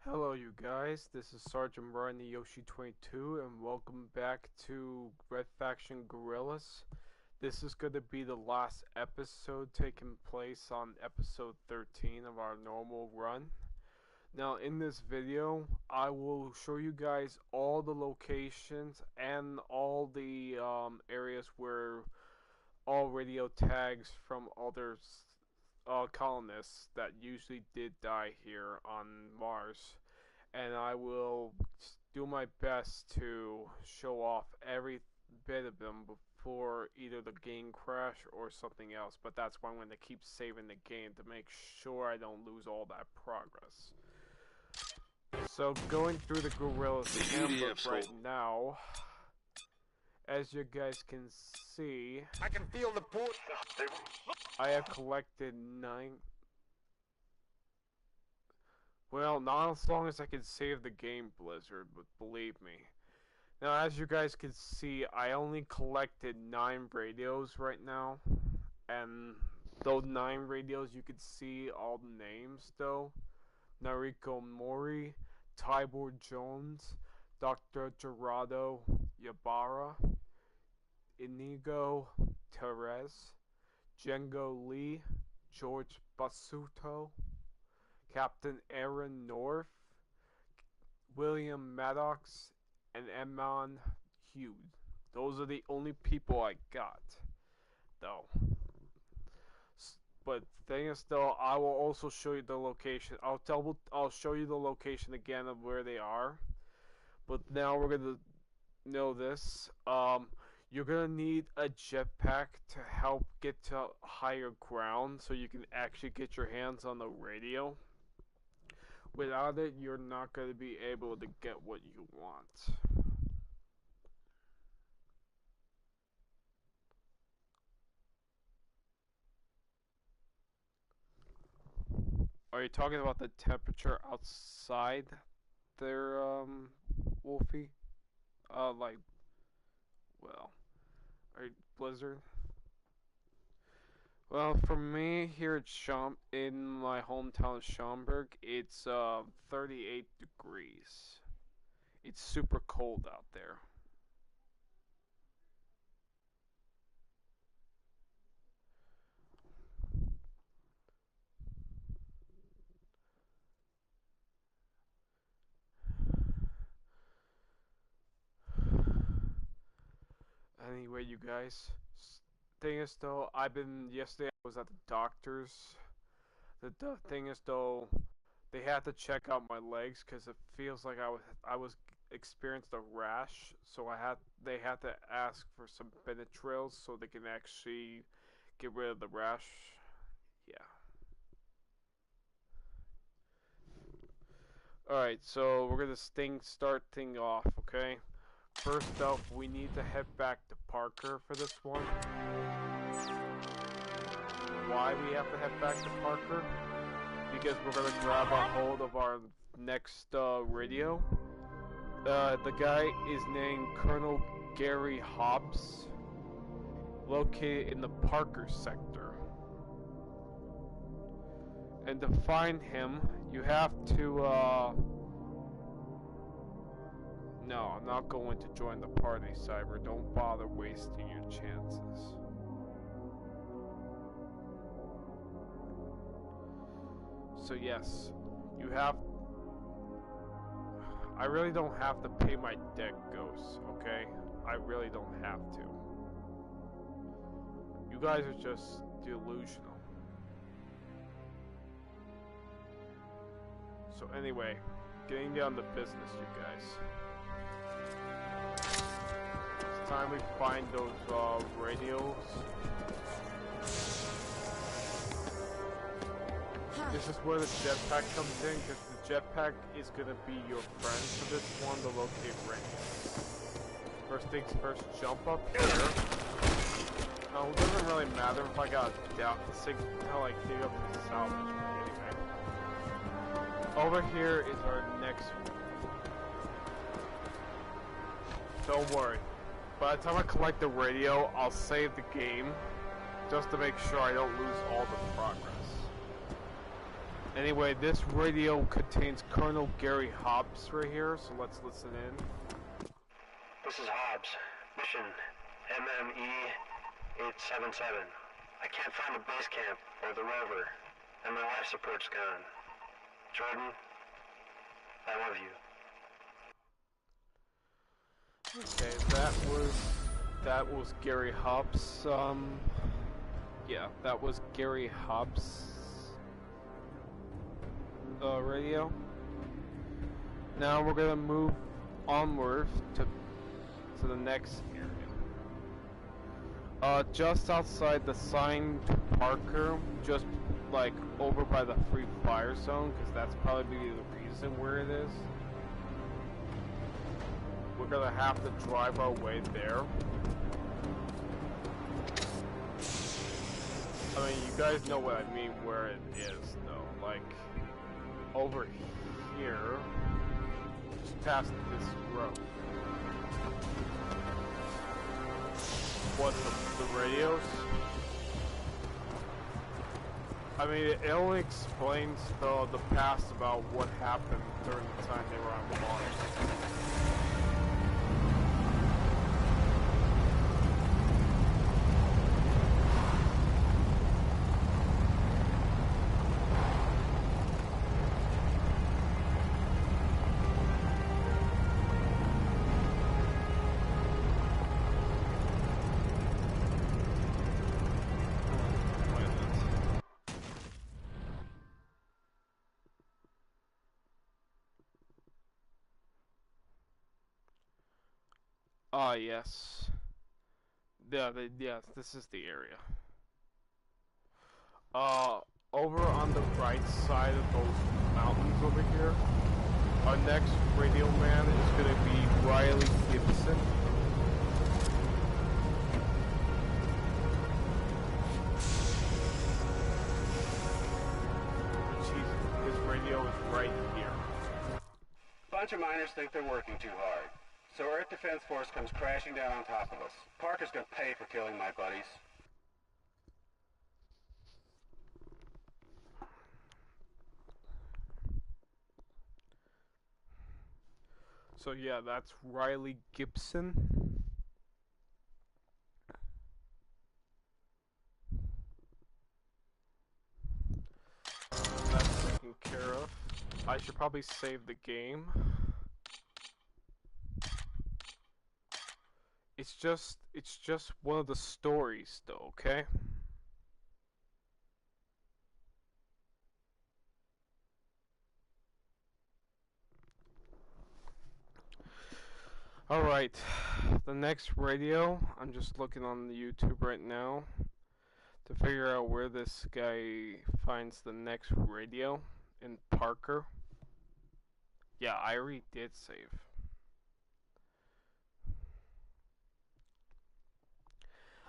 Hello you guys, this is Sergeant Brian the Yoshi 22 and welcome back to Red Faction Guerrillas. This is going to be the last episode taking place on episode 13 of our normal run. Now in this video, I will show you guys all the locations and all the areas where all radio tags from other colonists that usually did die here on Mars, and I will do my best to show off every bit of them before either the game crash or something else, but that's why I'm going to keep saving the game to make sure I don't lose all that progress. So going through the Guerrilla's handbook right now, as you guys can see, I can feel the port. I have collected 9. Well, not as long as I can save the game, Blizzard, but believe me. Now, as you guys can see, I only collected 9 radios right now. And those 9 radios, you can see all the names, though. Nariko Mori, Tybor Jones, Dr. Gerardo Ybarra, Inigo Perez, Django Lee, George Basuto, Captain Aaron North, William Maddox, and Eman Hughes. Those are the only people I got, though. But thing is, though, I will also show you the location. I'll show you the location again of where they are. But now we're gonna know this. You're gonna need a jetpack to help get to higher ground so you can actually get your hands on the radio. Without it, you're not gonna be able to get what you want. Are you talking about the temperature outside there, Wolfie? Like, well, Blizzard? Well, for me here at in my hometown of Schaumburg, it's 38 degrees. It's super cold out there. Anyway, you guys, thing is though, yesterday I was at the doctor's. The thing is though, they had to check out my legs because it feels like I was experienced a rash, so they had to ask for some Benadryl so they can actually get rid of the rash. Yeah. Alright, so we're gonna start things off, okay? First up, we need to head back to Parker for this one. Why we have to head back to Parker? Because we're gonna grab a hold of our next radio. The guy is named Colonel Gary Hobbs, located in the Parker sector. And to find him, you have to, no, I'm not going to join the party, Cyber. Don't bother wasting your chances. So yes, you have... I really don't have to pay my debt, Ghosts, okay? I really don't have to. You guys are just delusional. So anyway, getting down to business, you guys. It's time we find those radios. This is where the jetpack comes in, because the jetpack is going to be your friend for this one to locate radios. First things first, jump up here. Now, it doesn't really matter if I got how I dig up the salvage, but anyway. Over here is our next one. Don't worry. By the time I collect the radio, I'll save the game, just to make sure I don't lose all the progress. Anyway, this radio contains Colonel Gary Hobbs right here, so let's listen in. This is Hobbs. Mission MME 877. I can't find the base camp or the rover, and my life support's gone. Jordan, I love you. Okay, that was Gary Hobbs. Yeah, that was Gary Hobbs. Radio. Now we're gonna move onward to the next area. Just outside the sign to Parker, just like over by the free fire zone, because that's probably the reason where it is. We're gonna have to drive our way there. I mean, you guys know what I mean where it is, though. Like, over here, just past this road. What, the radios? I mean, it only explains the past about what happened during the time they were on Mars. Ah, yes. Yeah, yes, this is the area. Over on the right side of those mountains over here, our next radio man is gonna be Riley Gibson. His radio is right here. Bunch of miners think they're working too hard. So Earth Defense Force comes crashing down on top of us. Parker's gonna pay for killing my buddies. So yeah, that's Riley Gibson. That's taken care of. I should probably save the game. It's just one of the stories though, okay? Alright, the next radio, I'm just looking on the YouTube right now to figure out where this guy finds the next radio in Parker. Yeah, I already did save.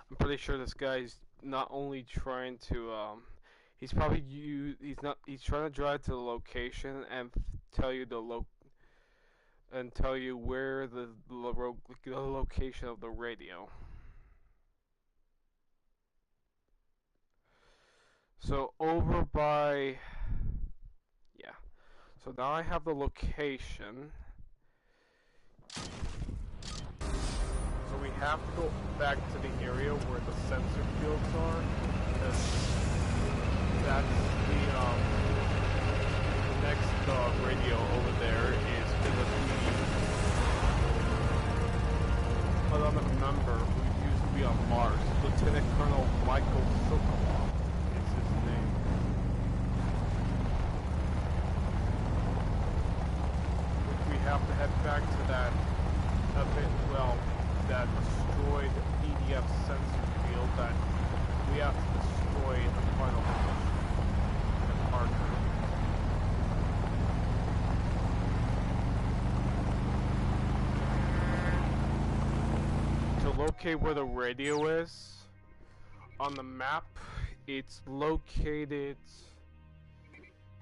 I'm pretty sure this guy's not only trying to, he's probably he's trying to drive to the location and tell you where the location of the radio. So over by, yeah. So now I have the location. So we have to go back to the area where the sensor fields are, because that's the next radio over there is going to be another member who used to be on Mars, Lieutenant Colonel Michael Sokolov is his name. Which we have to head back to that event, that destroyed EDF sensor field that we have to destroy in the final mission in Parker. To locate where the radio is, on the map, it's located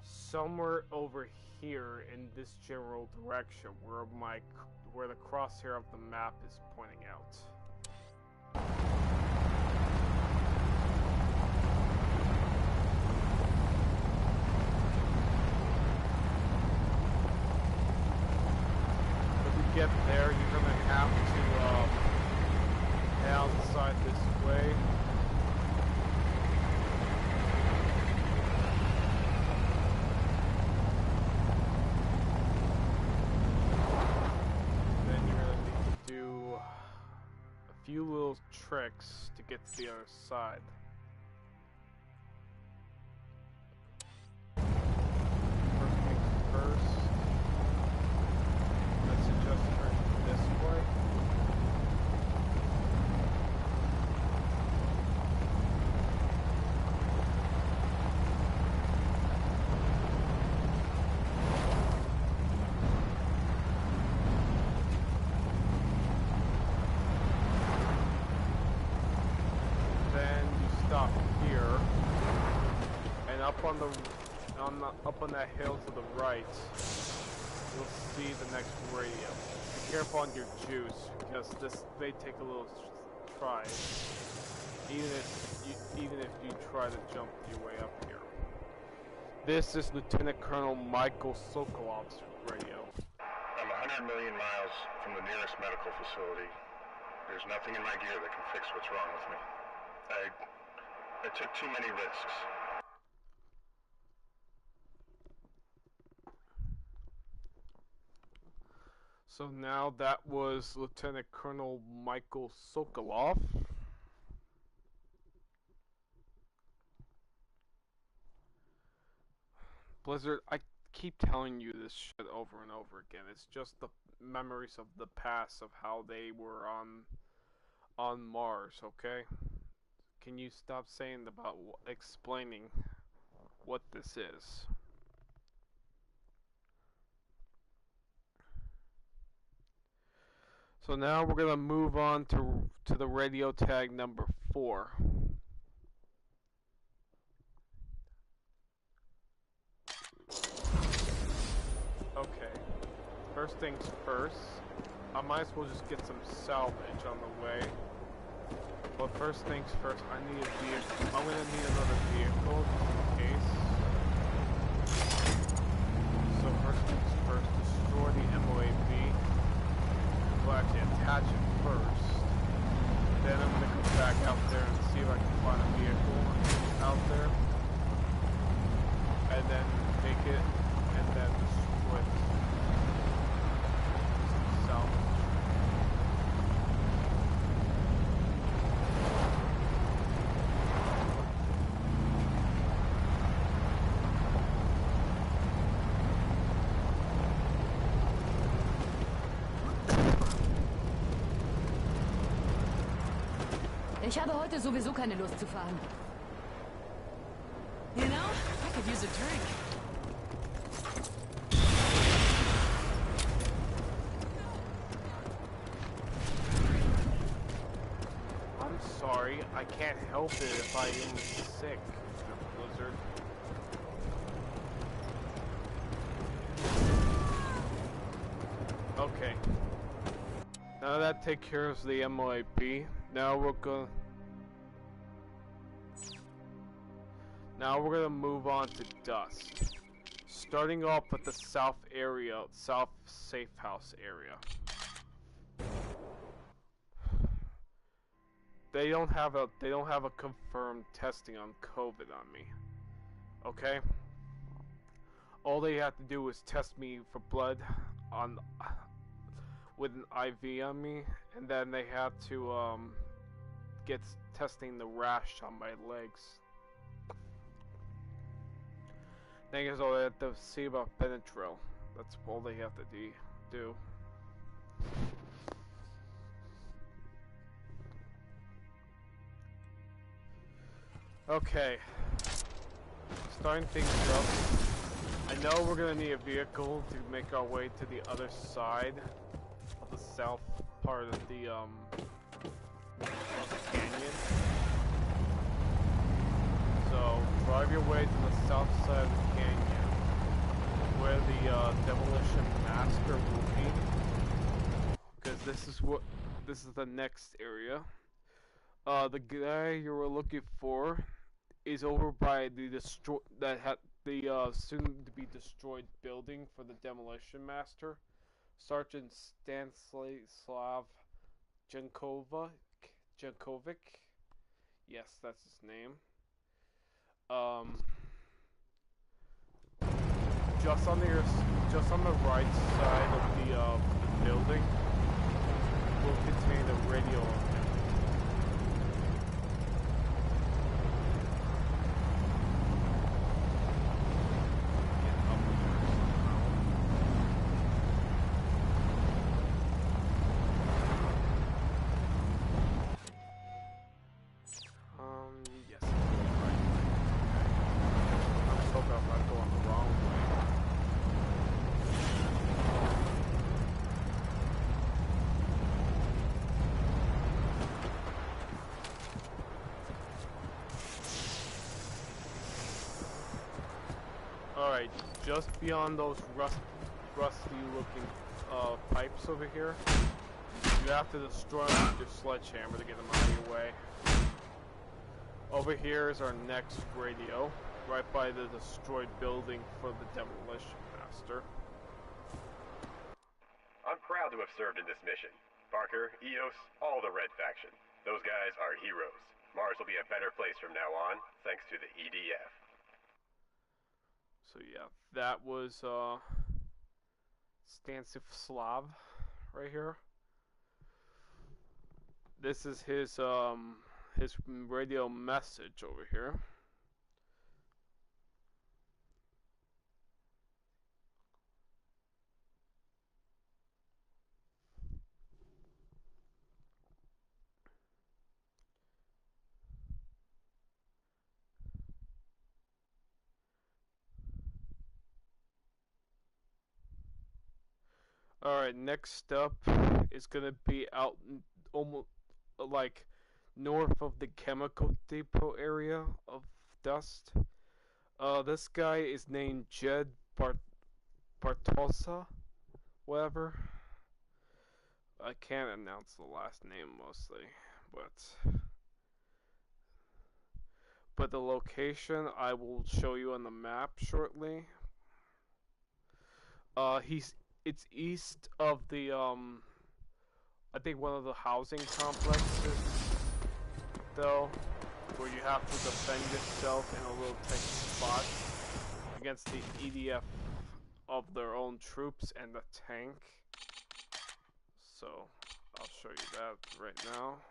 somewhere over here in this general direction where the crosshair of the map is pointing out. get there, you're gonna have to head outside this way. Then you're gonna need to do a few little tricks to get to the other side. First things first. I suggest turning this way. Then you stop here, and up on that hill to the right, you'll see the next radio. Be careful on your juice, because this may take a little try, even if you try to jump your way up here. This is Lieutenant Colonel Michael Sokolov's radio. I'm 100 million miles from the nearest medical facility. There's nothing in my gear that can fix what's wrong with me. I took too many risks. So now that was Lieutenant Colonel Michael Sokolov. Blizzard, I keep telling you this shit over and over again. It's just the memories of the past of how they were on Mars, okay? Can you stop saying about explaining what this is? So now we're gonna move on to the radio tag number 4. Okay, first things first, I might as well just get some salvage on the way. But first things first, I'm gonna need another vehicle just in case. So first things first, destroy the MOAB. Well, actually attach it first. Then I'm gonna go back out there and see if I can find a vehicle out there. And then take it and then destroy it. Some salvage. Ich habe heute sowieso keine Lust zu fahren. You know, I could use a drink. I'm sorry, I can't help it if I am sick, Blizzard. Okay. Now that takes care of the MOAB. Now we're gonna move on to Dust. Starting off with the south safe house area. They don't have a confirmed testing on COVID on me. Okay? All they have to do is test me for blood with an IV on me, and then they have to get testing the rash on my legs. Thing is, all they have to see about Benadryl. That's all they have to do. Okay. Starting things up. I know we're gonna need a vehicle to make our way to the other side of the south part of the canyon. So drive your way to the south side of the canyon, where the demolition master will be, because this is the next area. The guy you were looking for is over by the soon to be destroyed building for the demolition master. Sergeant Stanislav Jankovic. Yes, that's his name. Um, just on the right side of the building will contain a radio. Yes. Right. I'm just hoping I'm not going the wrong way. Alright, just beyond those rusty looking pipes over here, you have to destroy them with your sledgehammer to get them out of your way. Over here is our next radio, right by the destroyed building for the demolition master. I'm proud to have served in this mission. Parker, Eos, all the Red Faction. Those guys are heroes. Mars will be a better place from now on, thanks to the EDF. So yeah, that was Stanislav right here. This is his radio message over here. Alright, next up is gonna be out almost like north of the chemical depot area of Dust. This guy is named Jed Bartosa, whatever. I can't announce the last name mostly, but the location I will show you on the map shortly. It's east of the I think one of the housing complexes, though, where you have to defend yourself in a little tight spot against the EDF of their own troops and the tank. So, I'll show you that right now.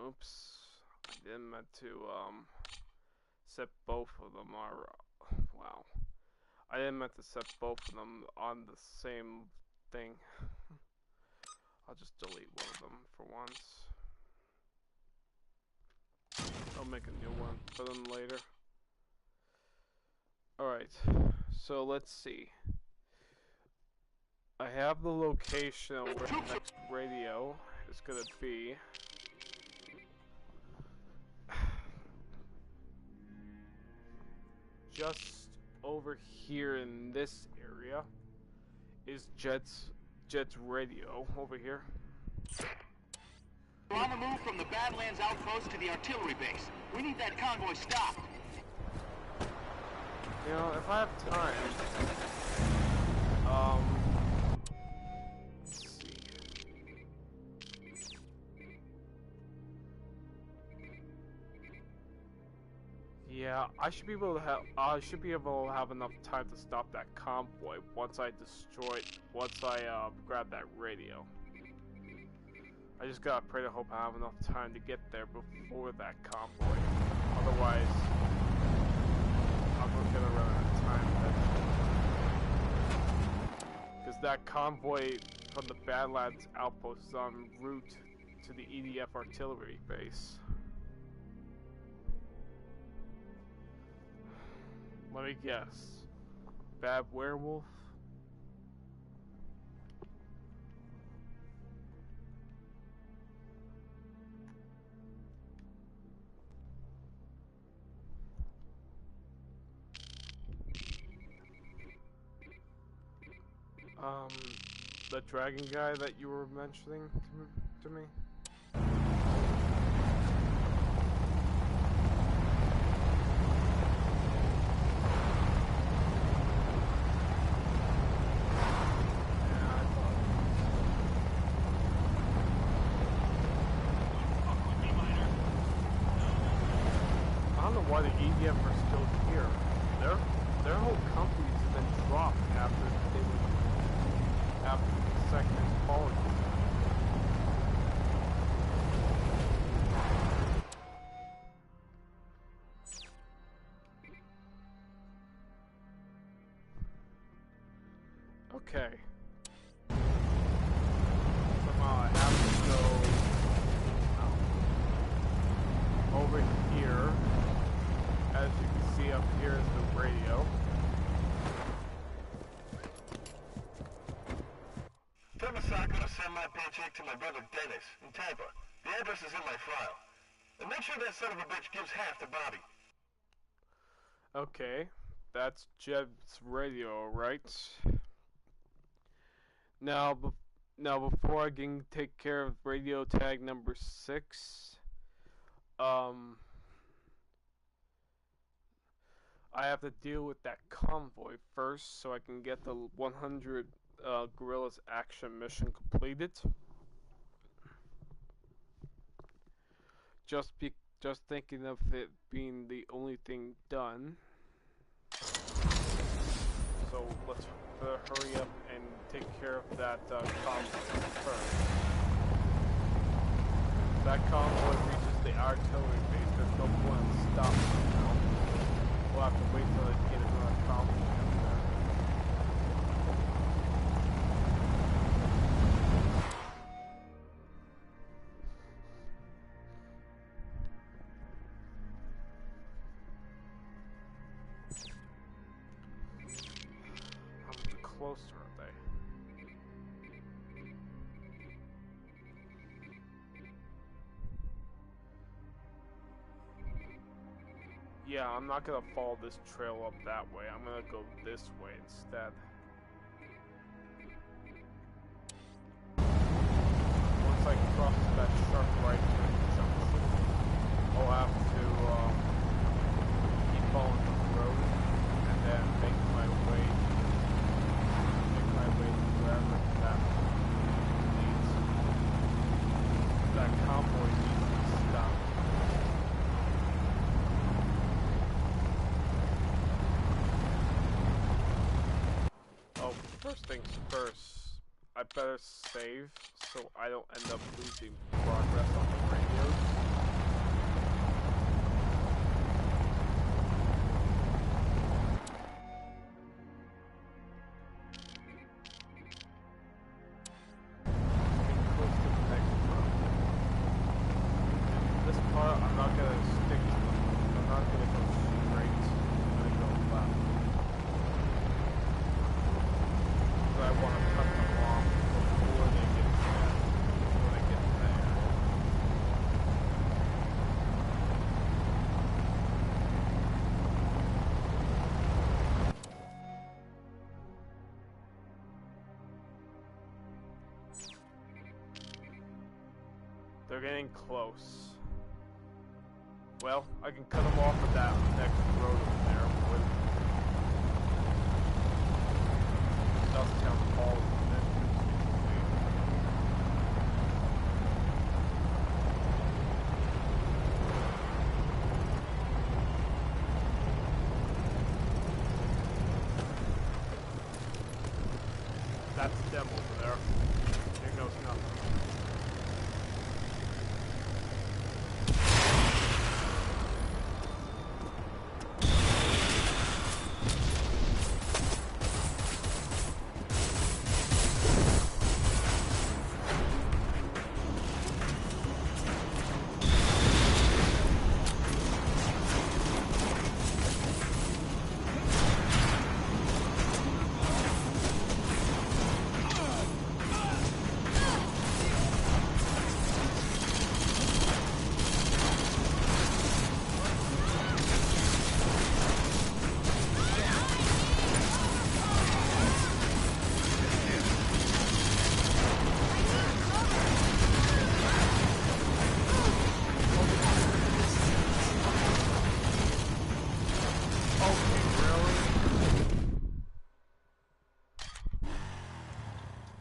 Oops, I didn't meant to set both of them are wow. I didn't meant to set both of them on the same thing. I'll just delete one of them for once. I'll make a new one for them later. Alright, so let's see. I have the location of where the next radio is gonna be. Just over here in this area is Jet's radio over here. We're on the move from the Badlands outpost to the artillery base. We need that convoy stopped. You know, if I have time, let's see. Yeah, I should be able to have enough time to stop that convoy once I grab that radio. I just gotta pray to hope I have enough time to get there before that convoy. Otherwise, I'm gonna run out of time eventually. Because that convoy from the Badlands outpost is en route to the EDF artillery base. Let me guess. Bad werewolf? The dragon guy that you were mentioning to me? why the EDF are still here. Their whole companies have been dropped after the second policy. Okay. Somehow I have to go over here. As you can see up here is the radio. Tell Masako to send my paycheck to my brother Dennis in Tampa. The address is in my file. And make sure that son of a bitch gives half to Bobby. Okay, that's Jeb's radio, right? Now before I can take care of radio tag number 6, I have to deal with that convoy first, so I can get the 100 Guerrilla's action mission completed. Just thinking of it being the only thing done. So let's hurry up and take care of that convoy first. If that convoy reaches the artillery base, there's no point in stopping it now. We'll have to wait till they get another convoy up there. How closer are they? Yeah, I'm not gonna follow this trail up that way. I'm gonna go this way instead. Once I cross that sharp right turn junction, I'll have to keep following the road and then make my way to wherever that leads. That convoy needs to stop. First things first, I better save so I don't end up losing progress on the radios. Getting close to the next road. This part, I'm not gonna stick to them. I'm not gonna go straight. I'm gonna go left. I want to cut them off before they get there. They're getting close. Well, I can cut them off at that next road over there with Dusttown Falls and then that's them over there. Here goes nothing.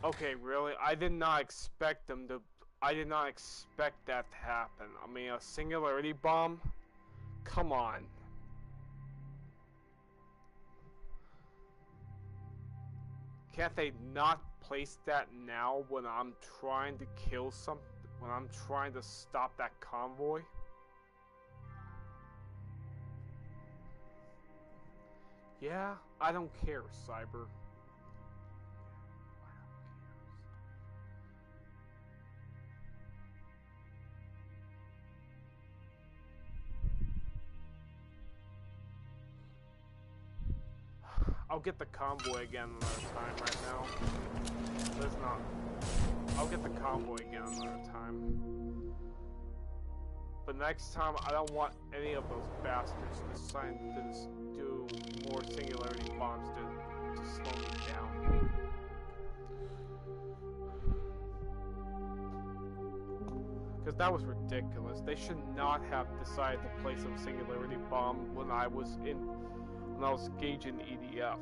Okay, really? I did not expect them to... I did not expect that to happen. I mean, a singularity bomb? Come on. Can't they not place that now when I'm trying to kill some? When I'm trying to stop that convoy? Yeah, I don't care, Cyber. I'll get the convoy again another time right now. Let's not. I'll get the convoy again another time. But next time, I don't want any of those bastards deciding to do more singularity bombs to slow me down. Because that was ridiculous. They should not have decided to place a singularity bomb when I was gauging EDF.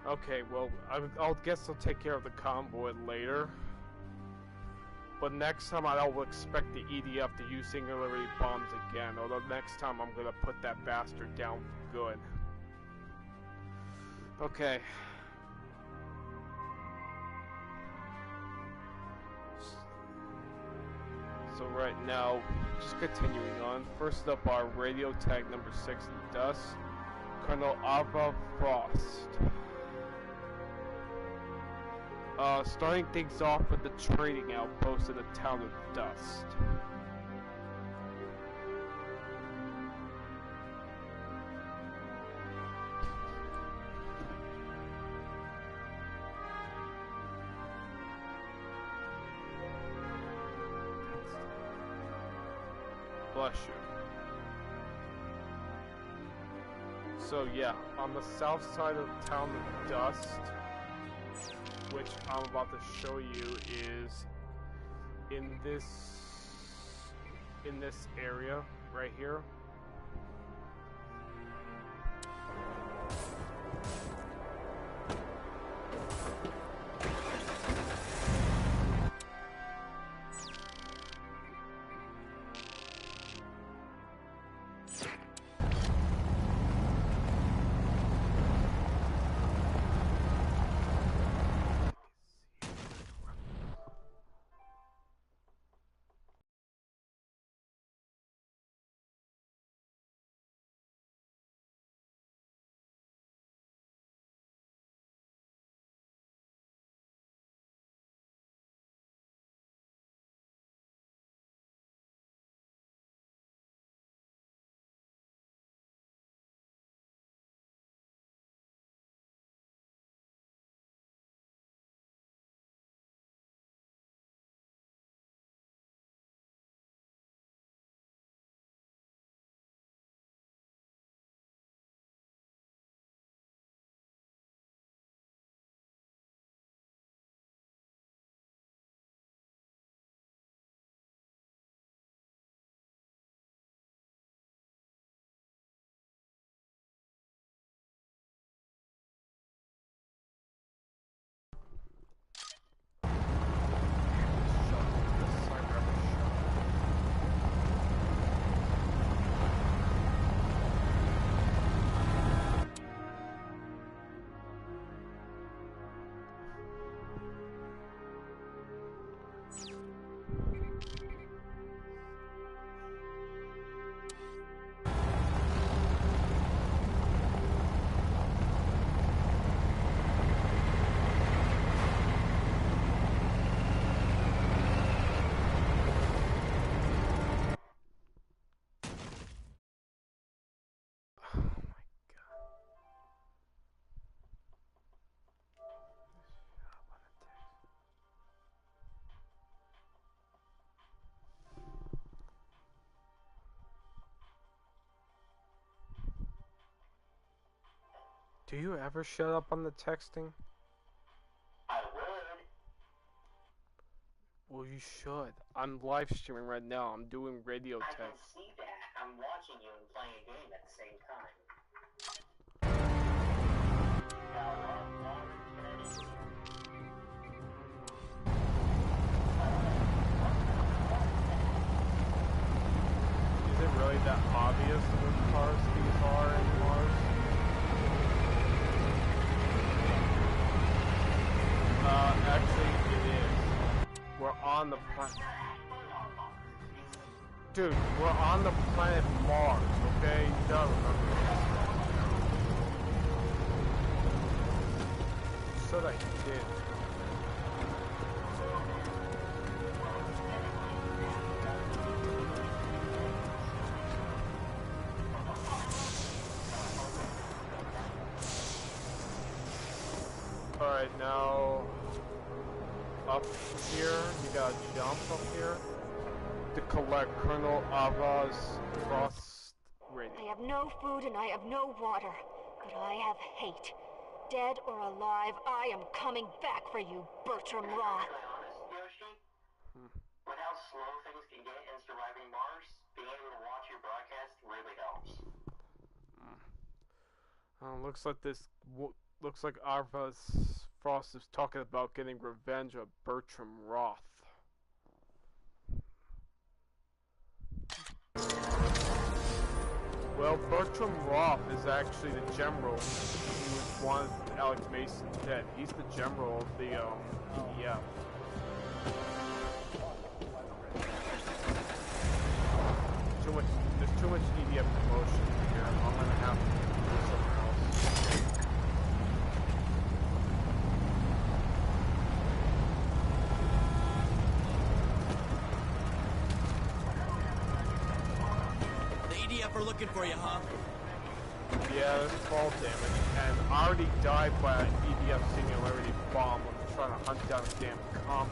Okay, well, I'll guess I'll take care of the convoy later. But next time I don't expect the EDF to use singularity bombs again, although next time I'm gonna put that bastard down for good. Okay. So right now, just continuing on. First up, our radio tag number 6 in Dust, Colonel Ava Frost. Starting things off with the trading outpost in the town of Dust. Bless you. So yeah, on the south side of the town of Dust, which I'm about to show you, is in this area right here. Do you ever shut up on the texting? I you should. I'm live streaming right now. I'm doing radio I tech. can see that. I'm watching you and playing a game at the same time. Is it really that obvious what cars these are in Mars? Actually, it is. We're on the planet. Dude, we're on the planet Mars, okay? You gotta remember this. You said I did. Alright, now up here, you gotta jump up here to collect Colonel Ava's frost radio. I have no food and I have no water, but I have hate. Dead or alive, I am coming back for you, Bertram Roth. To be honest, Yoshi, with how slow things can get in surviving Mars, being able to watch your broadcast really helps. Looks like Ava's Frost is talking about getting revenge of Bertram Roth. Well, Bertram Roth is actually the general who wanted Alex Mason dead. He's the general of the EDF. There's too much EDF promotion here. I'm gonna have to do something else. We're looking for you, huh? Yeah, that's fall damage, and I already died by an EDF singularity bomb when I'm trying to hunt down a damn comp.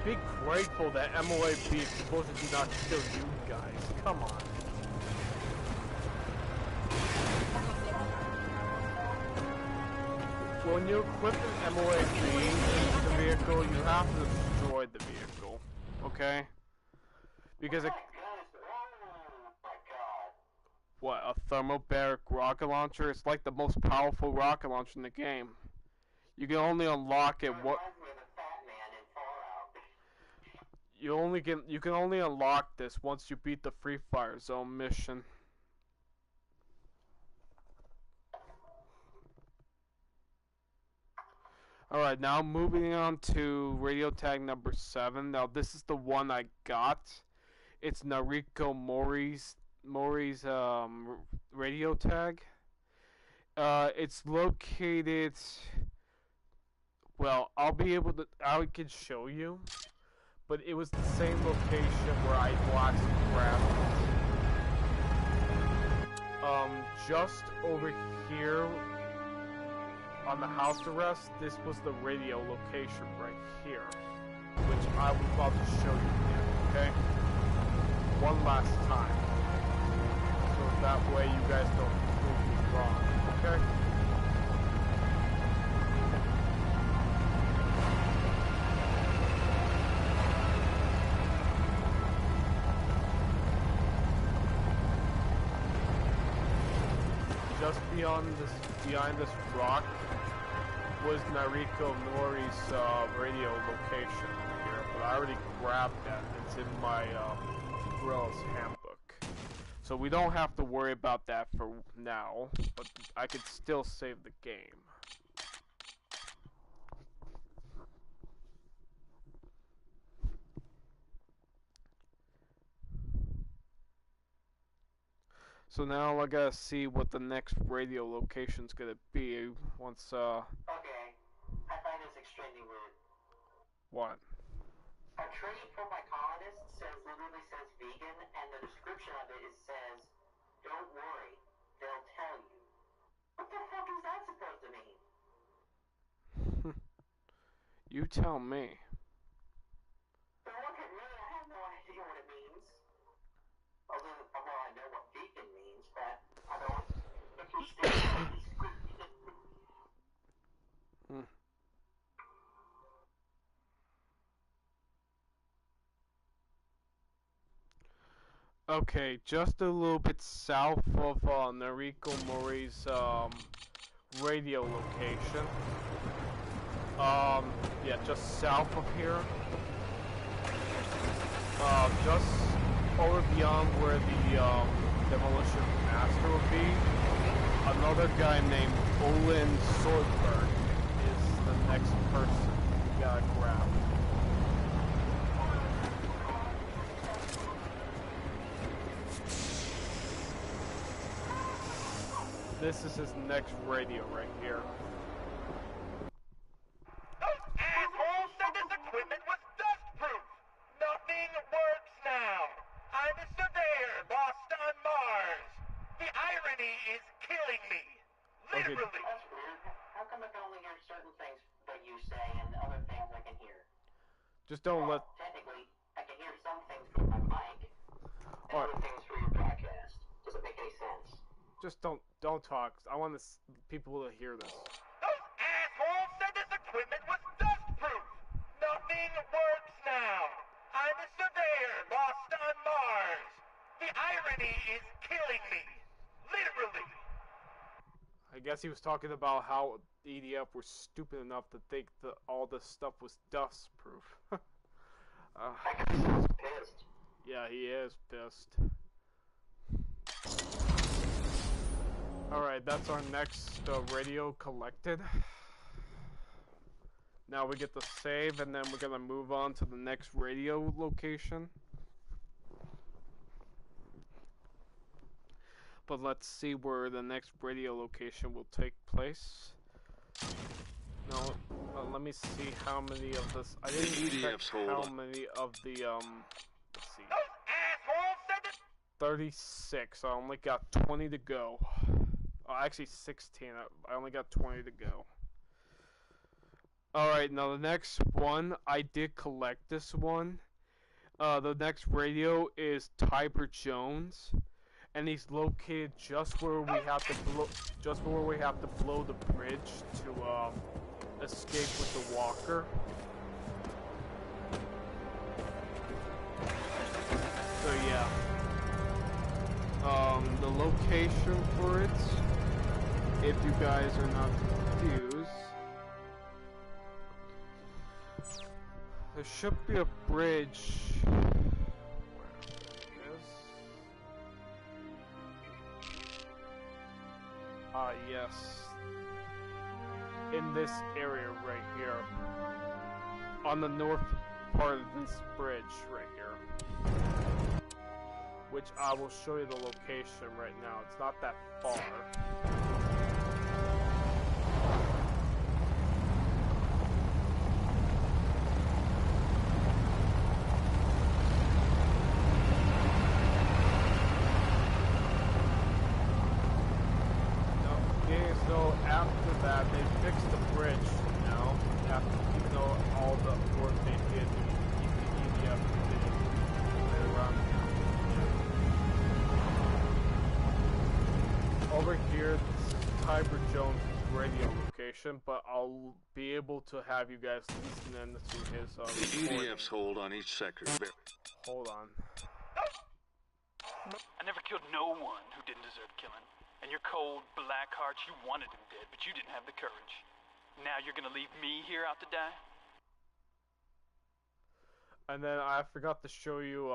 Be grateful that MOAB is supposed to do not kill you guys. Come on. When you equip an MOAB into the vehicle, you have to destroy the vehicle, okay? Because it... What, a thermobaric rocket launcher? It's like the most powerful rocket launcher in the game. You can only unlock it you can only unlock this once you beat the Free Fire Zone mission. Alright, now moving on to radio tag number 7. Now this is the one I got. It's Nariko Mori's radio tag. It's located... Well, I can show you. But it was the same location where I last grabbed it. Just over here on the house arrest, this was the radio location right here, which I would love to show you again, okay? One last time. So that way you guys don't prove me wrong, okay? Just behind this rock was Nariko Mori's radio location here, but I already grabbed that. It's in my Guerrilla's handbook. So we don't have to worry about that for now, but I could still save the game. So now I gotta see what the next radio location's gonna be once, Okay, I find this extremely weird. What? A trade for my colonists literally says vegan, and the description of it says, don't worry, they'll tell you. What the fuck is that supposed to mean? You tell me. Don't look at me, I have no idea what it means. Although, well, I know what vegan means, but Okay, just a little bit south of Noriko Mori's radio location. Yeah, just south of here. Just over beyond where the demolition master would be. Another guy named Olin Swordberg is the next person you gotta grab. This is his next radio right here. Those assholes said this equipment was dust-proof. Nothing works now. I'm a surveyor lost on Mars. The irony is killing me. Literally. Okay. That's weird. How come I can only hear certain things that you say and other things I can hear? Just don't let... Technically, I can hear some things through my mic and other things through your broadcast. Does it make any sense? Just don't talk. I want people to hear this. Those assholes said this equipment was dust-proof. Nothing works now. I'm a surveyor lost on Mars. The irony is killing me. Literally. I guess he was talking about how the EDF were stupid enough to think that all this stuff was dust-proof. I guess he's pissed. Yeah, he is pissed. Alright, that's our next radio collected. Now we get to save, and then we're gonna move on to the next radio location. But let's see where the next radio location will take place. No, let me see how many of this. I didn't check how many of the let's see. 36. I only got 20 to go. Oh, actually 16. I only got 20 to go. Alright, now the next one, I did collect this one. The next radio is Tiber Jones, and he's located just where we have to blow the bridge to escape with the walker. So yeah. The location for it, if you guys are not confused, there should be a bridge. Where is? Yes. In this area right here. On the north part of this bridge right here. Which I will show you the location right now. It's not that far. Okay, so after that, they fixed the bridge now. Even though all the work they did to keep the EDF around. Over here, this is Tiber Jones' radio location, but I'll be able to have you guys listen in to his the EDF's hold on each sector. Hold on. I never killed no one who didn't deserve killing. And your cold, black heart, you wanted him dead, but you didn't have the courage. Now you're gonna leave me here out to die? And then I forgot to show you,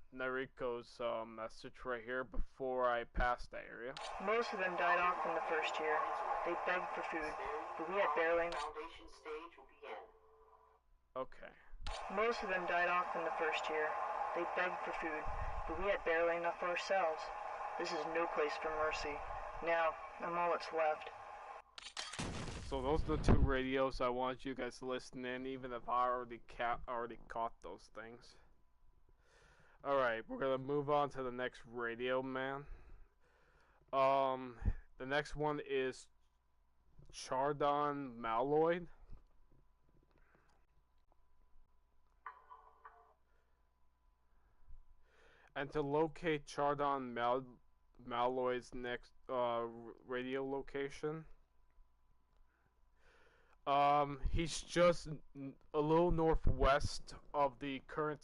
Nariko's message right here before I passed that area. Most of them died off in the first year. They begged for food, but we had barely enough. Foundation stage will begin. Okay. Most of them died off in the first year. They begged for food, but we had barely enough ourselves. This is no place for mercy. Now, I'm all that's left. So those are the two radios I want you guys to listen in, even if I already caught those things. Alright, we're gonna move on to the next radio, man. The next one is Chardon Maloid. And to locate Chardon Maloid's next radio location, he's just a little northwest of the current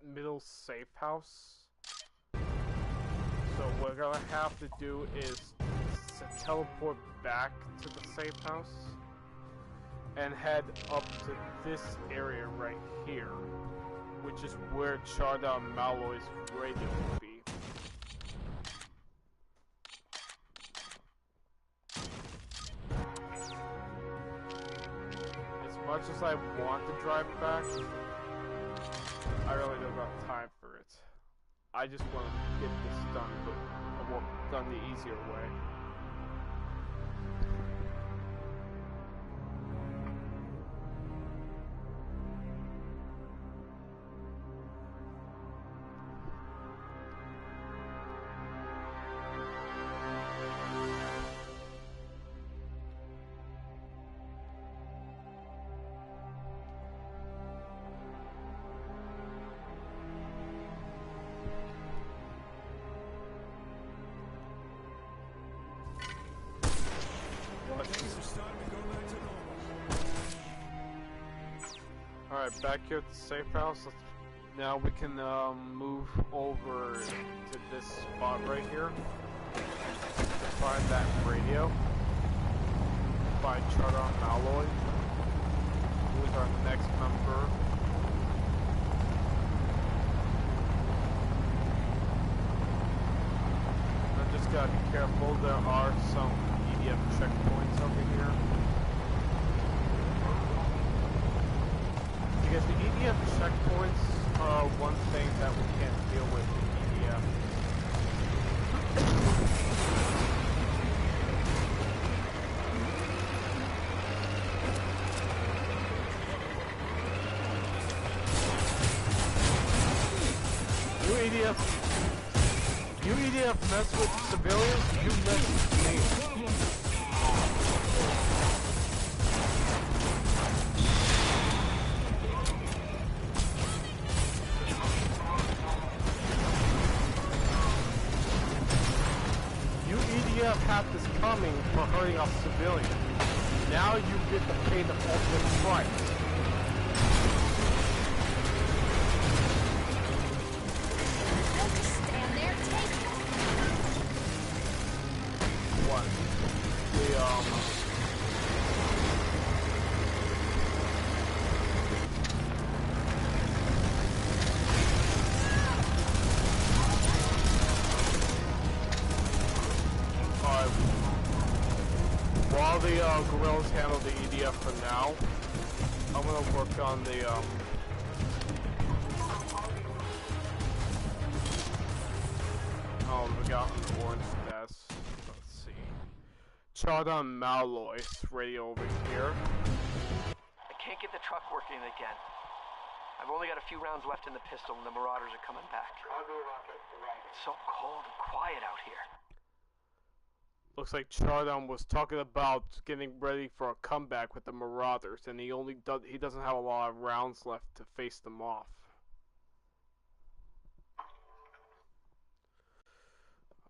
middle safe house. what we're gonna have to do is teleport back to the safe house and head up to this area right here, which is where Charda and Malloy's radio will be. As much as I want to drive back, I really don't have time for it. I just want to get this done, but done the easier way. Alright, back here at the safe house. Now we can move over to this spot right here to find that radio. Find Charda and Malloy, who is our next member. I just gotta be careful, there are some EDF checkpoints over here. Because the EDF checkpoints are one thing that we can't deal with in EDF. You EDF mess with civilians, you mess with me. Have this coming for hurting us civilians. Now you get to pay the ultimate price. Don't just stand there, take it. What? While the Guerrillas handle the EDF for now, I'm gonna work on the oh, we got an orange desk. Let's see. Charda and Malloy's radio over here. I can't get the truck working again. I've only got a few rounds left in the pistol and the Marauders are coming back. It's so cold and quiet out here. Looks like Charda was talking about getting ready for a comeback with the Marauders, and he doesn't have a lot of rounds left to face them off.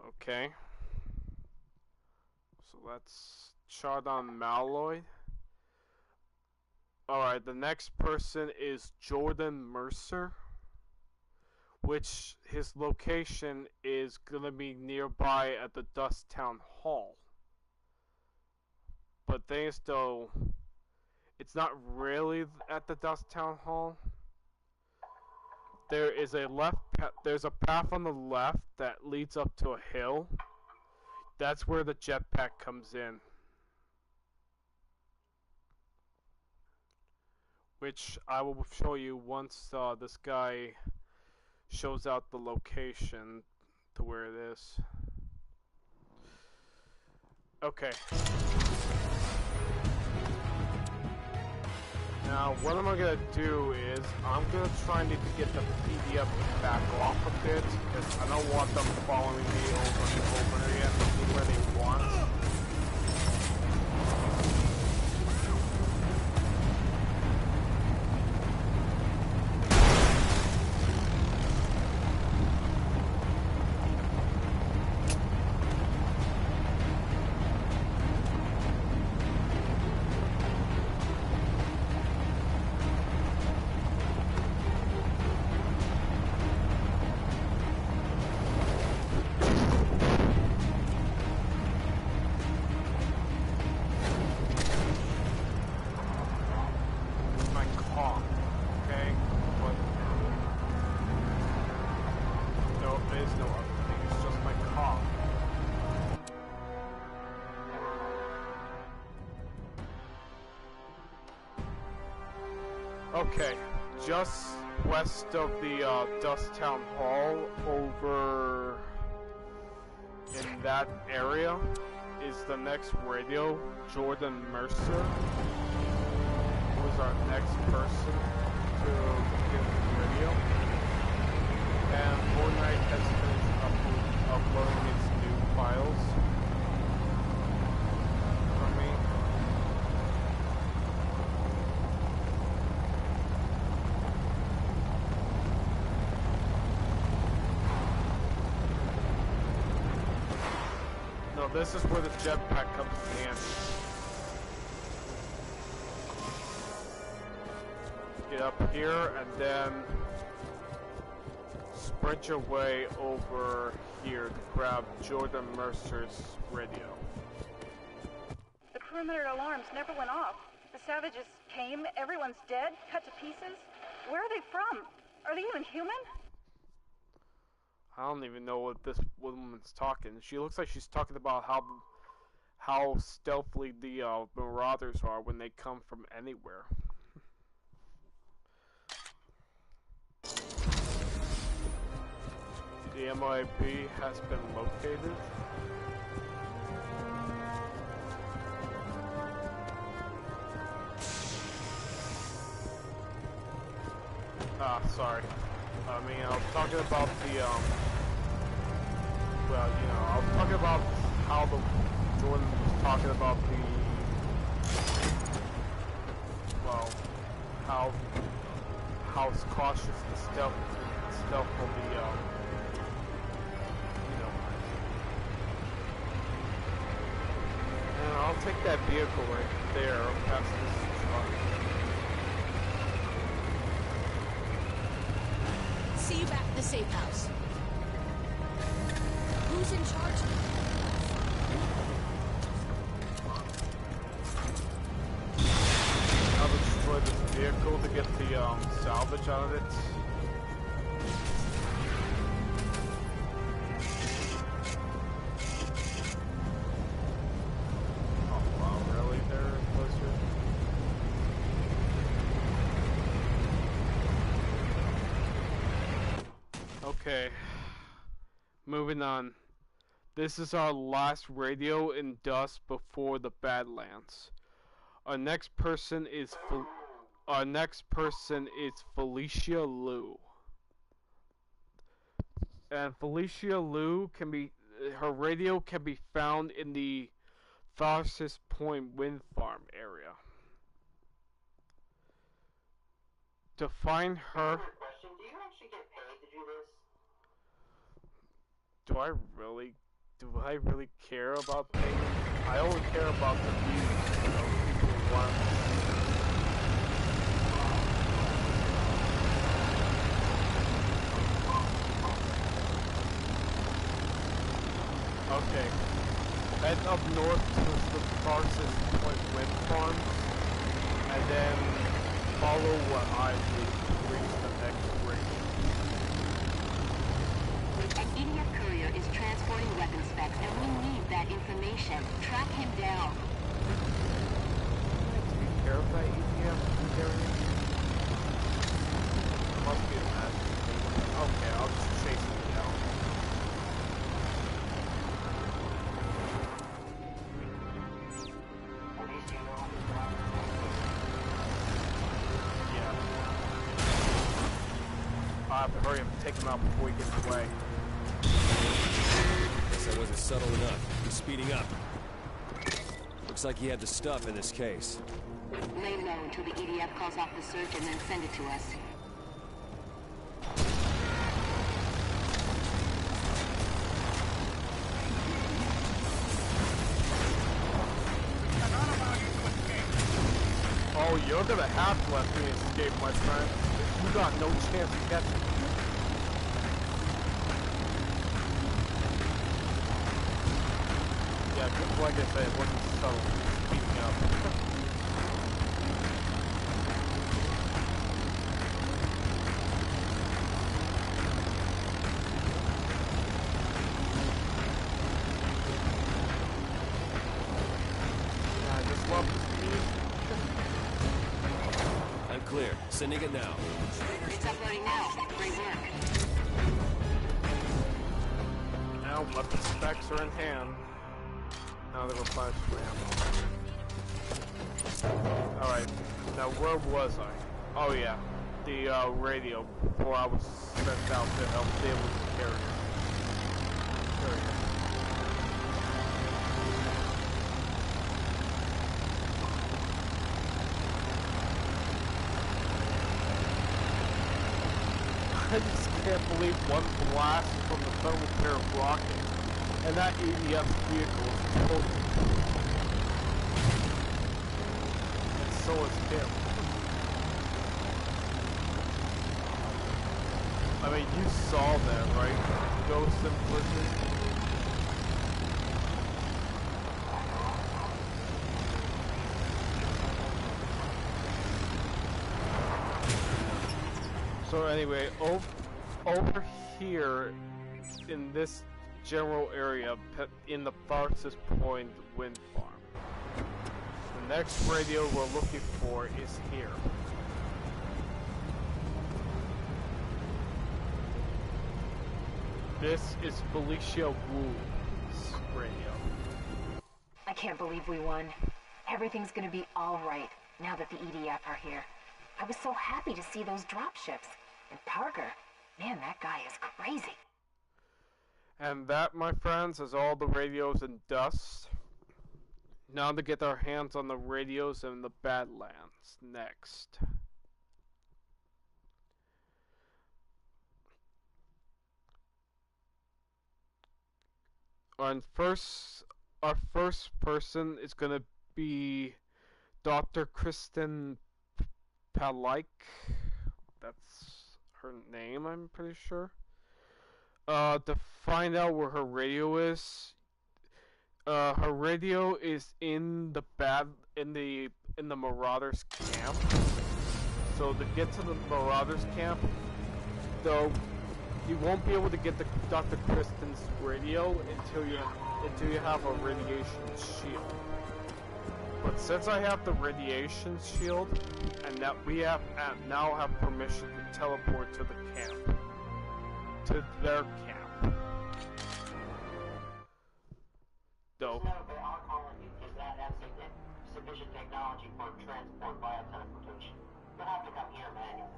Okay. So that's Charda and Malloy. Alright, the next person is Jordan Mercer, which his location is going to be nearby at the Dust Town Hall. But thing is though, it's not really at the Dust Town Hall. There is there's a path on the left that leads up to a hill. That's where the jetpack comes in. Which I will show you once this guy shows out the location to where it is. Okay. Now, what am I gonna do is I'm gonna try to get the PDF to back off a bit because I don't want them following me over and over again where they want. Okay, just west of the Dust Town Hall, over in that area, is the next radio. Jordan Mercer was our next person to get the radio. And Fortnite has finished uploading its new files for me. No, this is where the jetpack comes in handy. Get up here and then sprint your way over here to grab Jordan Mercer's radio. The perimeter alarms never went off. The savages came, everyone's dead, cut to pieces. Where are they from? Are they even human? I don't even know what this woman's talking. She looks like she's talking about how stealthily the marauders are when they come from anywhere. The MIB has been located. Sorry. I mean, I was talking about the, well, you know, I was talking about how Jordan was talking about the, well, how cautious and stealthful the, you know. And I'll take that vehicle right there past this truck. See you back at the safe house. Who's in charge now? I'll destroy this vehicle to get the salvage out of it. Oh wow, really? They're closer? Okay, moving on. This is our last radio in Dust before the Badlands. Our next person is Felicia Liu. And Felicia Liu her radio can be found in the Tharsis Point wind farm area. To find her. Do you actually get paid to do this? Do I really care about payment? I only care about the views. You know, people want. Okay. Head up north to the Tharsis Point wind farms, and then follow what I do to reach the next ring. An EDF courier is transporting weapon specs, and we need that information. Track him down. Take care of that EDF carrier? Must be a mess. Okay, I'll just chase him down. Yeah. I have to hurry up and take him out before he gets away. Guess I wasn't subtle enough. He's speeding up. Looks like he had the stuff in this case. Lay low until the EDF calls off the search and then send it to us. Oh, you're gonna have to let me escape, my friend. You got no chance to catch me. Yeah, just like I said, it wasn't subtle. Speaking up. clear. Sending it now. It's uploading now. Great work. Now weapon specs are in hand. Now they replenish ammo. Alright, now where was I? Oh yeah, the radio before I was sent out to help deal with the carrier. I just can't believe one blast from the thermal pair of rocket, and that EDF vehicle is totally. And so is him. I mean, you saw that, right? Ghost in prison. So anyway, over here in this general area, in the farthest point wind farm. The next radio we're looking for is here. This is Felicia Wu's radio. I can't believe we won. Everything's gonna be all right now that the EDF are here. I was so happy to see those dropships. And Parker, man, that guy is crazy. And that, my friends, is all the radios in dust. Now to get our hands on the radios in the Badlands next. Our first person is going to be Dr. Kristen Palik. That's her name, I'm pretty sure. To find out where her radio is. Her radio is in the Marauders camp. So to get to the Marauders camp, though, you won't be able to get the Dr. Kristen's radio until you have a radiation shield. But since I have the radiation shield, and that we now have permission to teleport to the camp, to their camp. Though. Our colony does not have sufficient technology for transport via teleportation. You'll have to come here manually.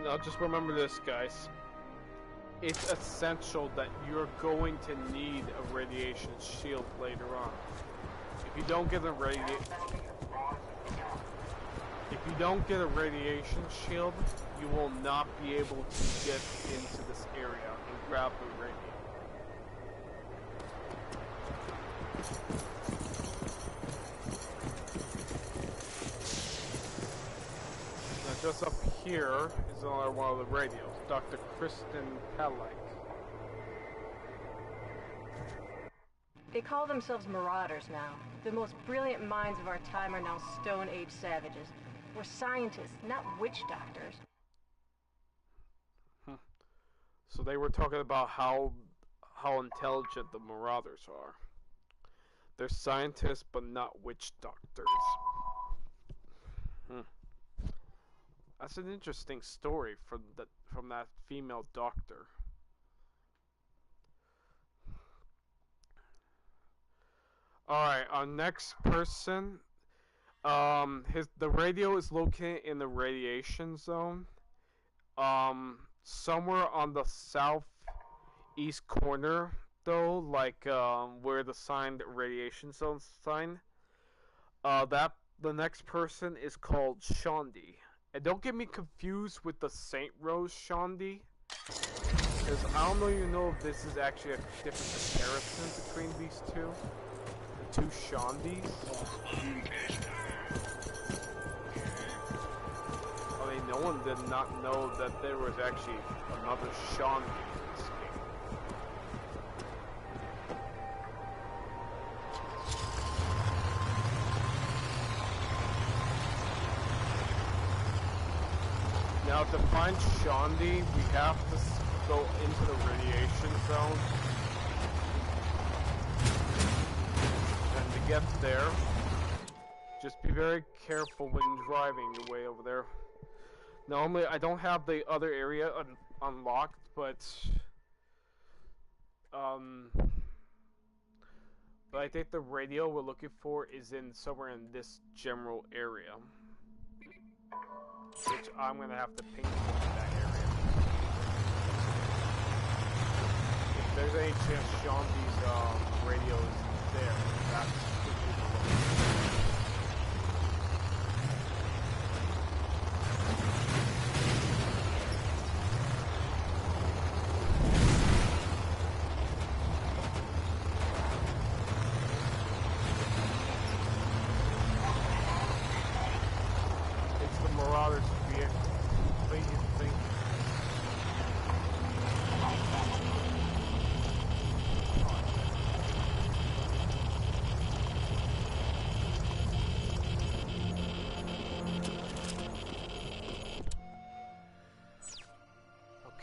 Now just remember this, guys. It's essential that you're going to need a radiation shield later on. If you don't get a radiation shield, you will not be able to get into this area and grab the radio. Now just up here is another one of the radios, Dr. Kristen Palik. They call themselves Marauders now. The most brilliant minds of our time are now Stone Age savages. We're scientists, not witch doctors. So they were talking about how intelligent the Marauders are. They're scientists, but not witch doctors. That's an interesting story from that female doctor. Alright, our next person, the radio is located in the radiation zone, somewhere on the southeast corner, though, like, where the signed radiation zone sign. The next person is called Shondi. And don't get me confused with the St. Rose Shondi, because I don't know if this is actually a different comparison between these two. Two Shondis. I mean, no one did not know that there was actually another Shondi in this game. Now, to find Shondi, we have to go into the radiation zone. And to get there, just be very careful when driving your way over there. Normally, I don't have the other area unlocked, but I think the radio we're looking for is in somewhere in this general area, which I'm gonna have to ping for that area. If there's any chance Shandy's radio is there, that's could be the location.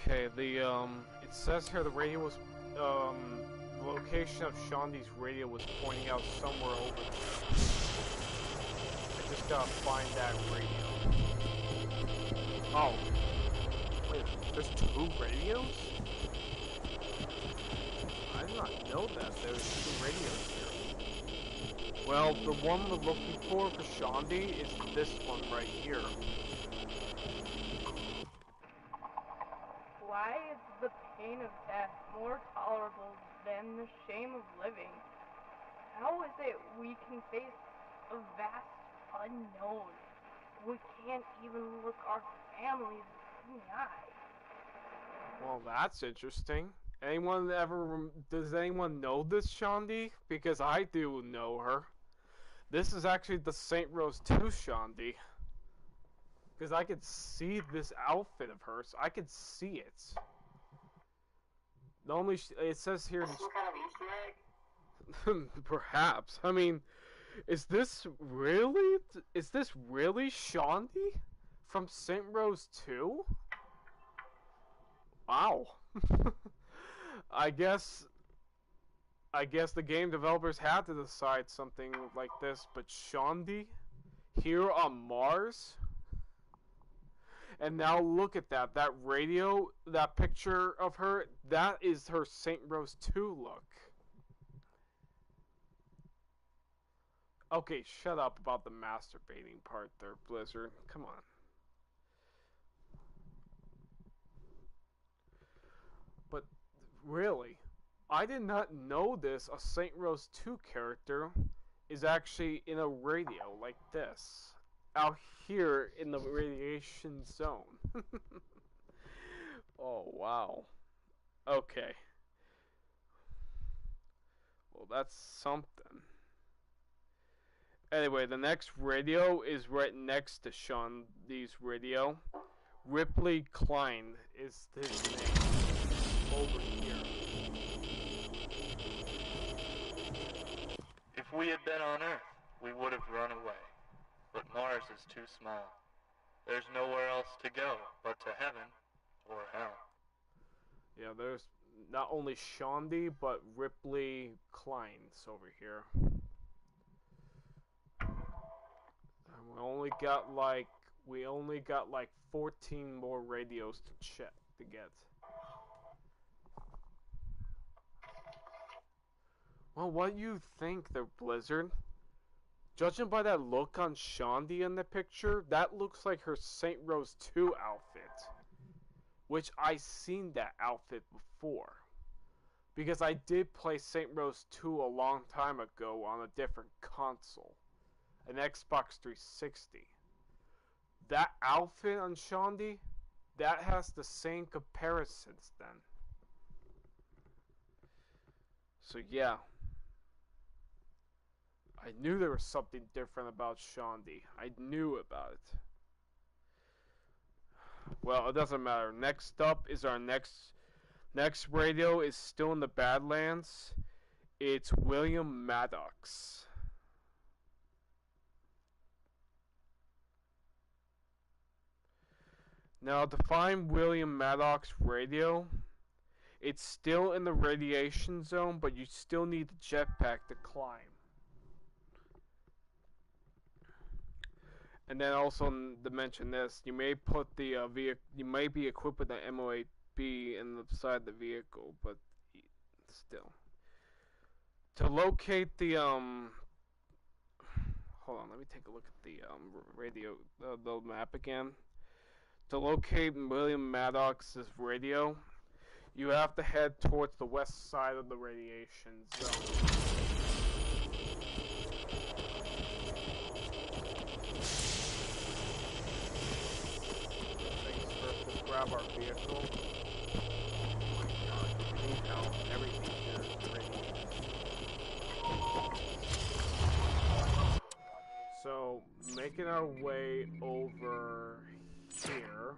Okay, it says here the radio was, the location of Shandy's radio was pointing out somewhere over there. I just gotta find that radio. Oh. Wait, there's 2 radios? I did not know that there was 2 radios here. Well, the one we're looking for Shandy is this one right here. Why is the pain of death more tolerable than the shame of living? How is it we can face a vast unknown? We can't even look our families in the eye. Well, that's interesting. Does anyone know this Shandy? Because I do know her. This is actually the St. Rose 2 Shandy. Because I could see this outfit of hers. I could see it. The only it says here. Some kind of Easter egg? Perhaps. I mean, is this really Shandy from St. Rose 2? Wow. I guess the game developers had to decide something like this, but Shandy here on Mars. And now look at that radio, that picture of her, that is her St. Rose 2 look. Okay, shut up about the masturbating part there, Blizzard. Come on. But really, I did not know this, a St. Rose 2 character is actually in a radio like this. Out here in the radiation zone. Oh, wow. Okay. Well, that's something. Anyway, the next radio is right next to Shandy's radio. Ripley Klein is his name. Over here. If we had been on Earth, we would have run away. But Mars is too small. There's nowhere else to go but to heaven or hell. Yeah, there's not only Shandy, but Ripley Klein's over here. And we only got like 14 more radios to get. Well, what do you think there, Blizzard? Judging by that look on Shandy in the picture, that looks like her St. Rose 2 outfit. Which I seen that outfit before. Because I did play St. Rose 2 a long time ago on a different console. An Xbox 360. That outfit on Shandy, that has the same comparisons then. So yeah. I knew there was something different about Shandy. I knew about it. Well, it doesn't matter. Next up is our next radio is still in the Badlands. It's William Maddox. Now, to find William Maddox radio, It's still in the radiation zone, but you still need the jetpack to climb. And then also to mention this, you may put the you may be equipped with the MO8B in the side of the vehicle, but still. To locate the hold on, let me take a look at the radio, the map again. To locate William Maddox's radio, you have to head towards the west side of the radiation zone. Let's grab our vehicle. Everything here is radiation. So, making our way over here.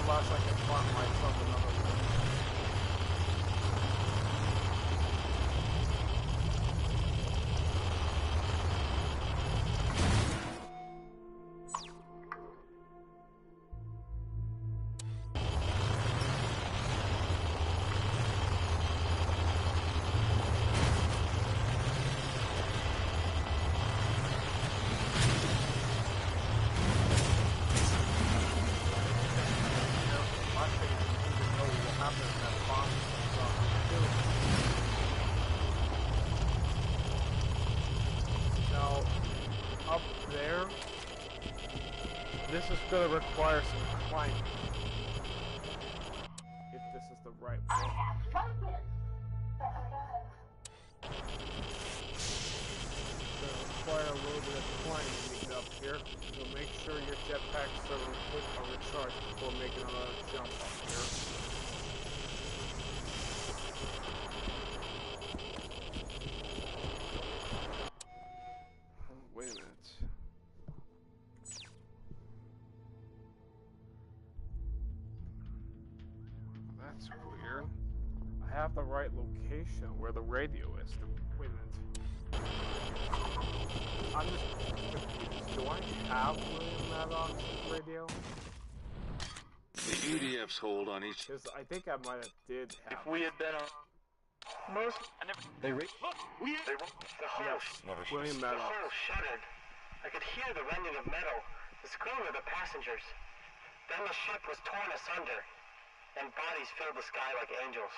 Unless I can find myself another one. Now, up there, this is going to require some climbing. If this is the right one. It's going to require a little bit of climbing to get up here. So make sure your jetpacks are recharged before making another jump up here. Wait a minute. That's weird. I have the right location where the radio is. Wait a minute. I'm just confused. Do I have William Maddox's radio? The EDF's hold on each... I think I might have did have... If we had been on... Most... They Look! The hull... William Maddox. The hull shuddered. I could hear the rending of metal, the scream of the passengers. Then the ship was torn asunder, and bodies filled the sky like angels.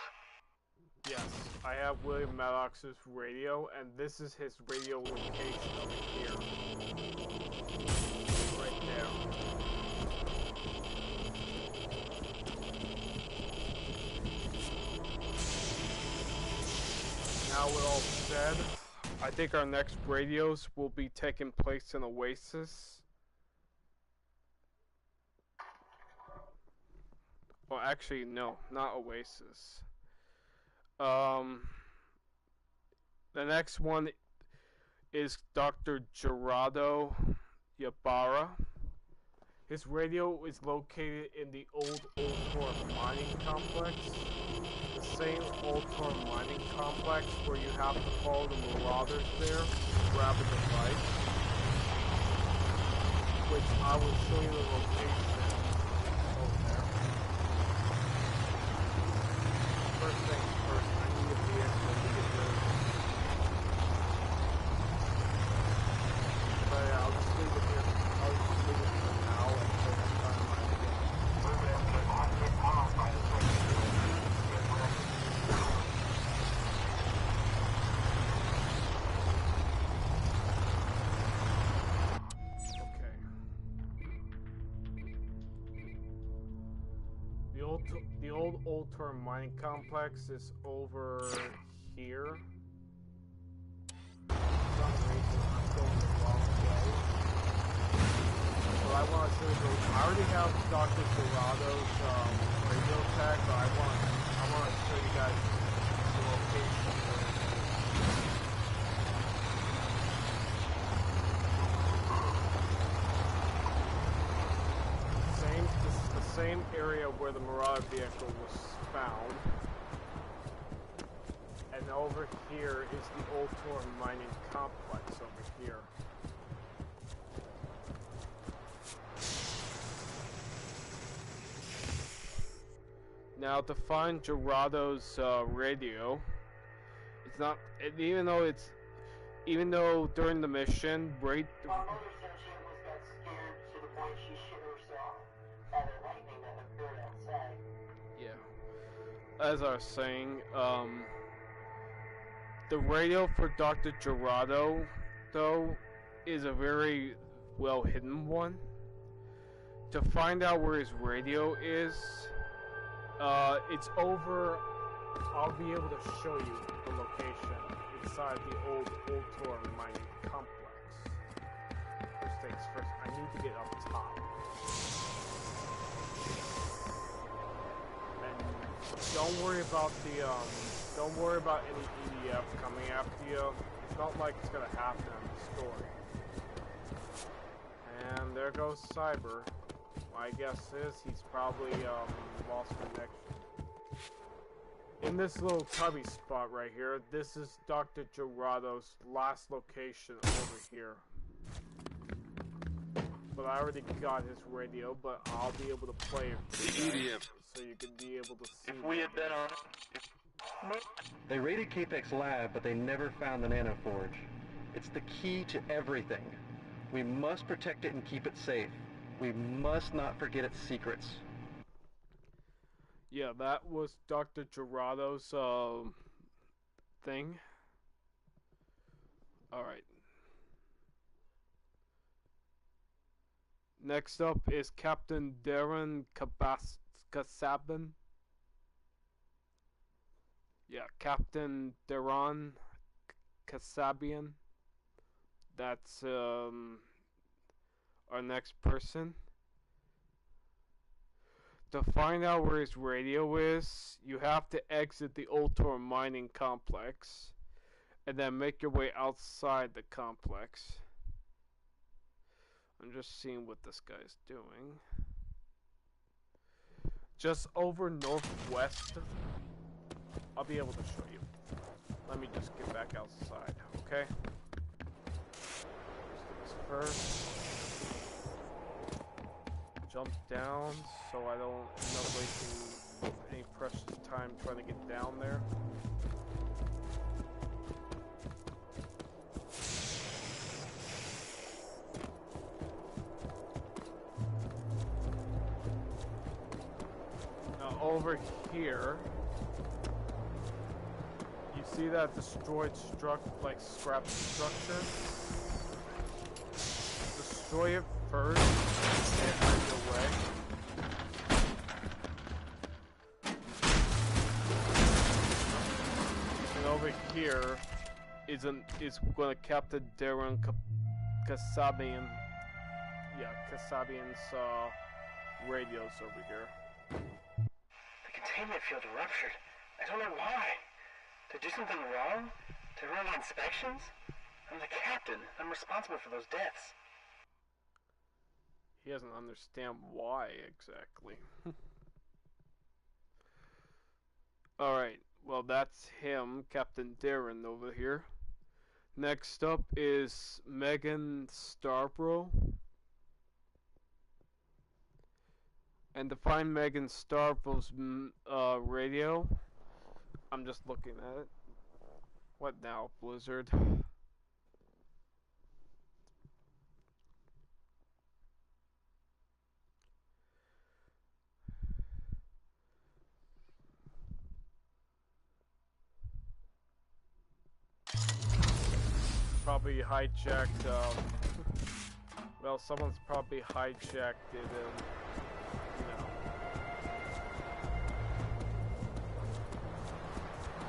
Yes, I have William Maddox's radio, and this is his radio location over here. Right there. Now with all said, I think our next radios will be taking place in Oasis. Well, actually, no, not Oasis. The next one is Dr. Gerardo Ybarra. His radio is located in the old Ultor mining complex. The same Ultor mining complex where you have to follow the Marauders there, grab a device. Which I will show you the location over there. First things first, I need a vehicle to get rid of it. But yeah, I'll just leave it here. I'll just leave it for now until next time I get The old Ultor mining complex is over here. For some reason, I'm going the wrong way. So I want to show you. I already have Dr. Dorado's radio tag, but I want to show you guys the location. same area where the Marauder vehicle was found. And over here is the Old Tor mining complex over here. Now to find Gerado's radio, it's not, even though during the mission, Mother said she almost got scared to the point she shit herself by the lightning that occurred outside. Yeah. As I was saying, the radio for Dr. Gerado, though, is a very well hidden one. To find out where his radio is, it's over. I'll be able to show you the location inside the old Tor mining complex. First things first, I need to get up top. And don't worry about any EDF coming after you. It's not like it's gonna happen in the story. And there goes Cyber. My guess is he's probably lost connection. In this little tubby spot right here, this is Dr. Gerado's last location over here. But I already got his radio, but I'll be able to play it for you guys, so you can be able to see. If we had been on it. They raided Capex Lab, but they never found the nanoforge. It's the key to everything. We must protect it and keep it safe. We must not forget its secrets. Yeah, that was Dr. Gerado's thing. Alright. Next up is Captain Darren Kasabian. Yeah, Captain Darren Kasabian. That's our next person. To find out where his radio is, you have to exit the Old Tor mining complex and then make your way outside the complex. I'm just seeing what this guy's doing. Just over northwest. I'll be able to show you. Let me just get back outside, okay? Let's do this first. Jump down so I don't end up wasting any precious time trying to get down there. Now over here, you see that destroyed scrap structure? Destroy it first. Away. And over here is going to Captain Darren Kasabian. Yeah, Kasabian's radios over here. The containment field ruptured. I don't know why. Did I do something wrong? Did I run the inspections? I'm the captain. I'm responsible for those deaths. He doesn't understand why exactly. Alright, well that's him, Captain Darren over here. Next up is Megan Starbro. And to find Megan Starbro's radio, I'm just looking at it. What now, Blizzard? Probably hijacked, well, someone's probably hijacked it, you know,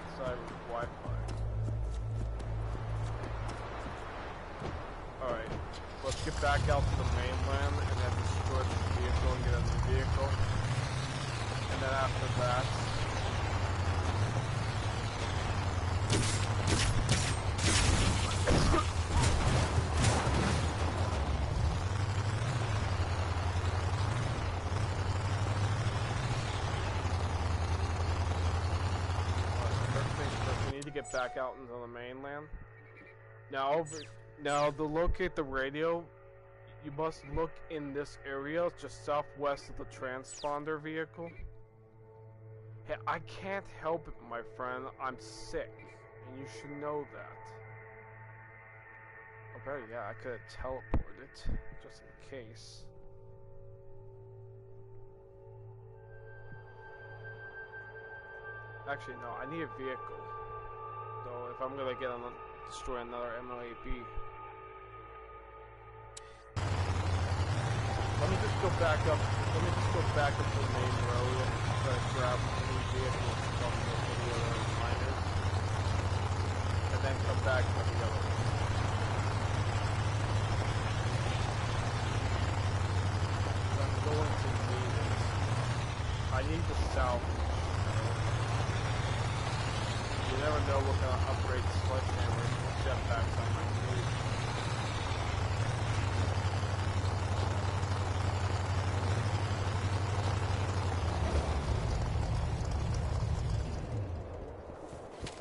inside of Wi-Fi. Alright, let's get back out to the mainland and then destroy this vehicle and get a new vehicle. And then after that, back out into the mainland. Now, to locate the radio, you must look in this area, just southwest of the transponder vehicle. Hey, I can't help it, my friend. I'm sick, and you should know that. Oh, better yeah, I could have teleported, just in case. Actually, no, I need a vehicle. So if I'm gonna destroy another MLAB. Let me just go back up to the main road and try to grab any vehicles from the other miners. And then come back to the other one. I'm going to need it. I need the salvage. You never know what kind of upgrades sledgehammers or jetpacks I might need.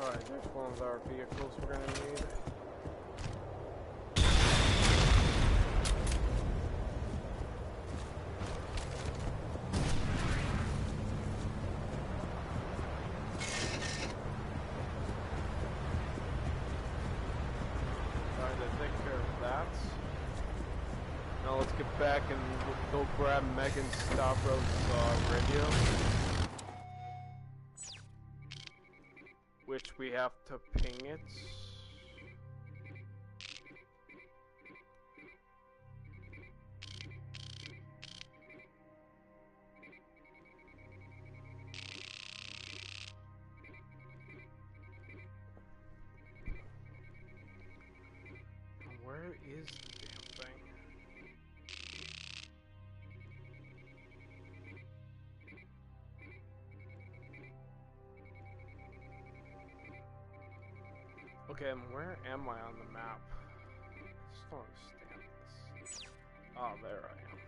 Alright, there's one of our vehicles we're gonna need. Now let's get back and go grab Megan Stavros' radio, which we have to ping it. Where is the damn thing? Okay, and where am I on the map? I just don't understand this. Oh, there I am.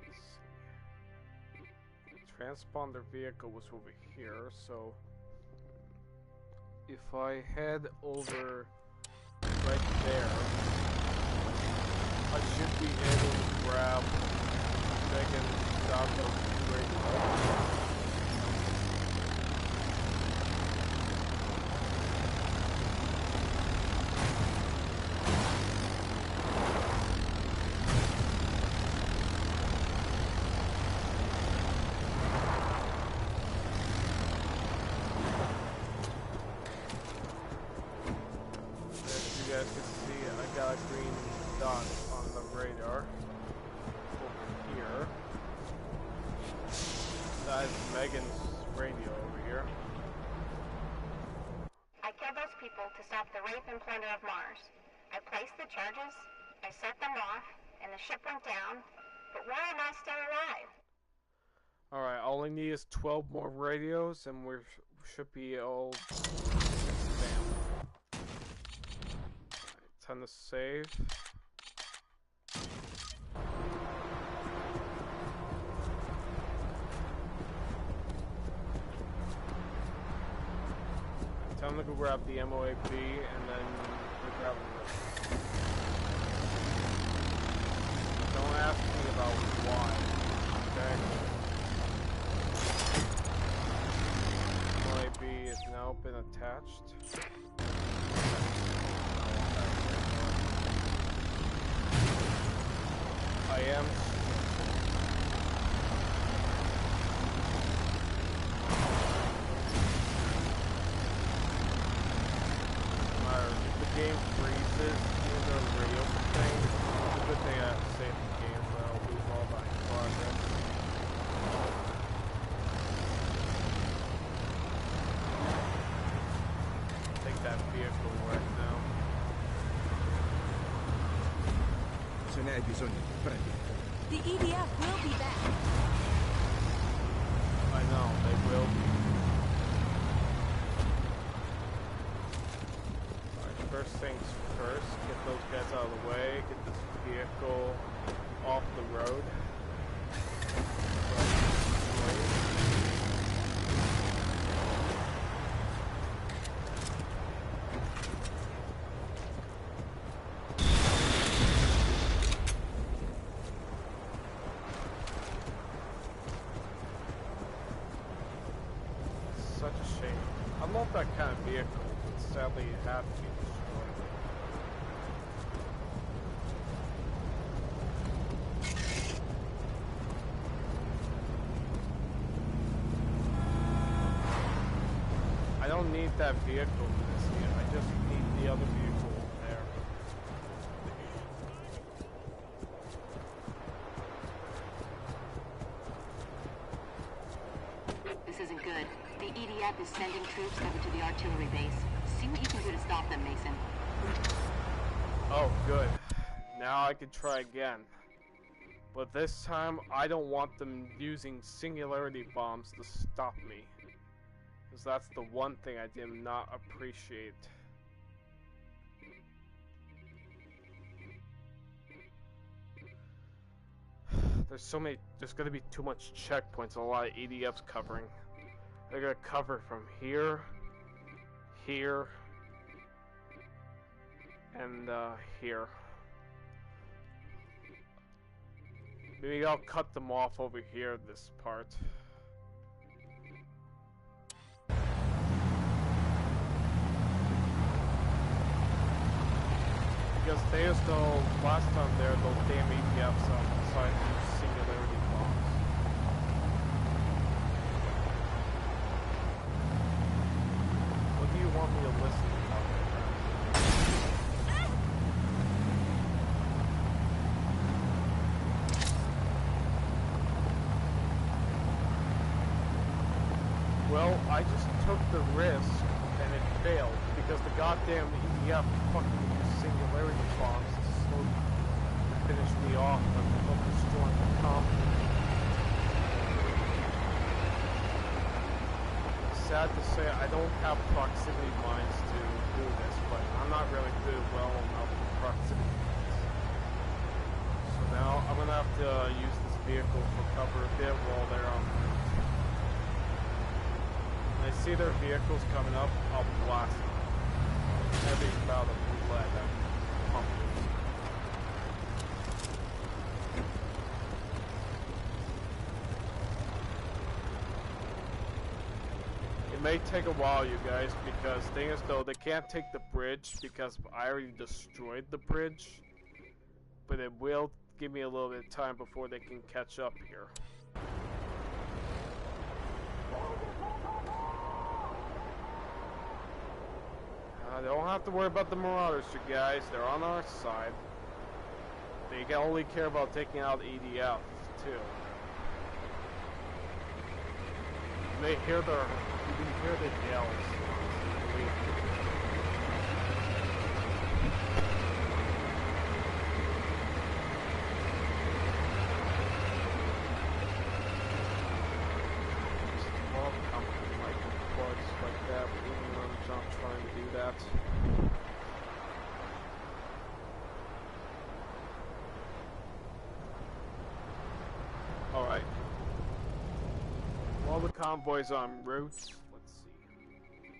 Let's see. Transponder vehicle was over here, so if I head over right there, I should be able to grab Megan Stavros' radio. To stop the rape and plunder of Mars. I placed the charges, I set them off, and the ship went down, but why am I still alive? Alright, all I need is 12 more radios, and we should be all spam. Alright, time to save. Time to go grab the MOAB and then we'll grab the rest. Don't ask me about why, okay? MOAB has now been attached. I am game freezes in the radio thing. It's a good thing I have to save the game, so I'll lose all my progress. Take that vehicle right now. Ce ne hai bisogno, prendi. The EDF will be back. I know, they will be. First things first, get those guys out of the way, get this vehicle off the road. sadly it had to be destroyed. I don't need that vehicle in this game. I just need the other vehicle over there. This isn't good. The EDF is sending troops over to the artillery base. See what you can do to stop them, Mason. Oh, good. Now I can try again. But this time, I don't want them using singularity bombs to stop me. Because that's the one thing I did not appreciate. There's gonna be too much checkpoints, a lot of EDFs covering. They're gonna cover from here, here, and here. Maybe I'll cut them off over here, this part. Because there's no, last time there, those damn EDFs decided to use singularity bombs. What do you want me to listen to? Well, I just took the risk, and it failed, because the goddamn EDF fucking used singularity bombs to slowly finish me off from destroying the company. Sad to say, I don't have proximity mines to do this, but I'm not really good well enough with proximity mines. So now, I'm gonna have to use this vehicle for cover a bit while they're on route. I see their vehicles coming up, I'll blast them. Heavy amount of roulette and pumpkins. It may take a while, you guys, because thing is though, they can't take the bridge because I already destroyed the bridge. But it will give me a little bit of time before they can catch up here. Don't have to worry about the Marauders, you guys. They're on our side. They can only care about taking out EDF, too. You can hear the yells. Alright. While the convoy's en route, let's see.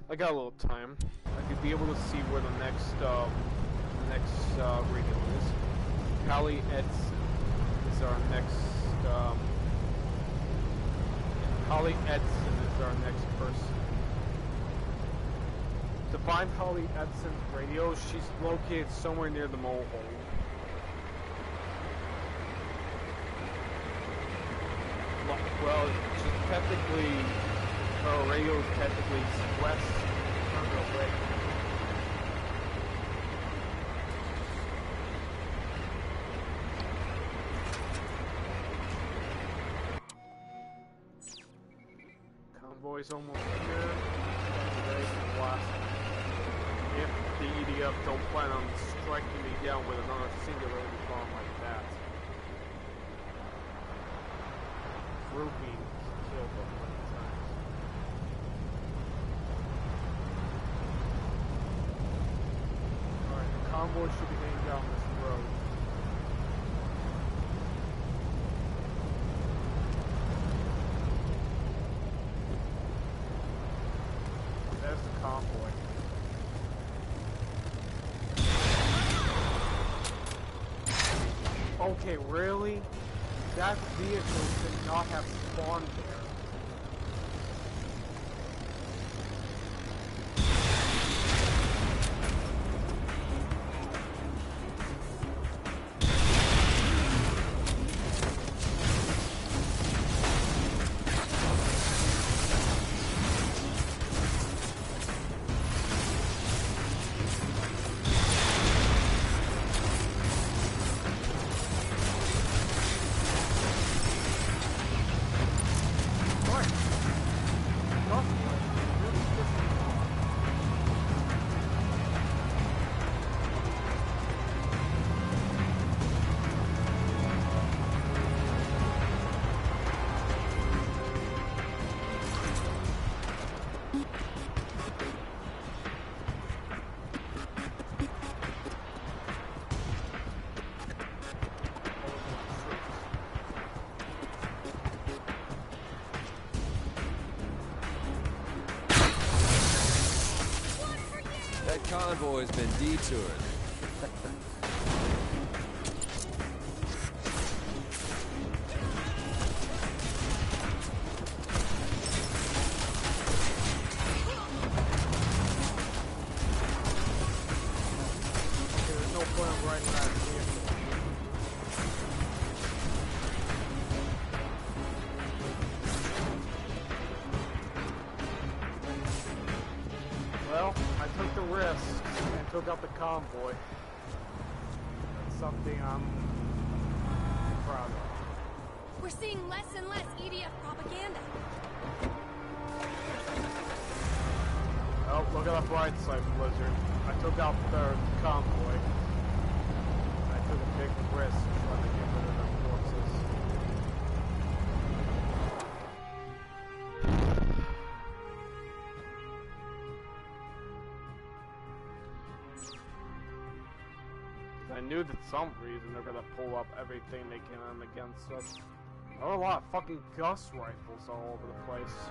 I got a little time. I could be able to see where the next radio is. Callie Edson is our next, Holly Edson is our next person. To find Holly Edson's radio, she's located somewhere near the mole hole. Well, she's technically, her radio is technically west, further away. Convoy's almost here. Ready to blast. If the EDF don't plan on striking me down with another singularity bomb like that. Through being killed a bunch of times. Alright, the convoy should be heading down this road. There's the convoy. Okay, really? That vehicle should not have spawned there. convoy's been detoured. There's no point in riding around here. Well, I took the risk and took out the convoy. That's something I'm proud of. We're seeing less and less EDF propaganda. Oh, look at the bright side, Blizzard. I took out the convoy. I took a big risk trying to get rid of the forces. I knew that some reason they're gonna pull up everything they can against us. There are a lot of fucking Gus rifles all over the place.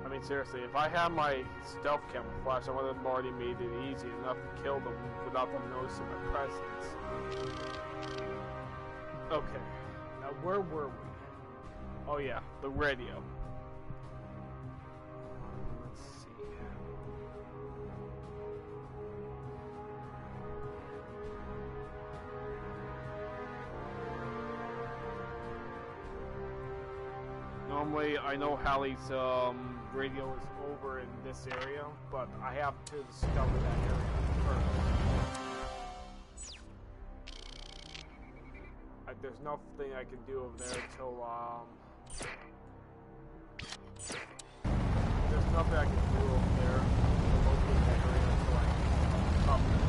I mean, seriously, if I had my stealth camouflage, I would have already made it easy enough to kill them without them noticing my presence. Okay, now where were we? Oh yeah, the radio. Let's see. Normally, I know Hallie's radio is over in this area, but I have to discover that area first. There's nothing I can do over there until, there's nothing I can do over there to locate that area until I come there.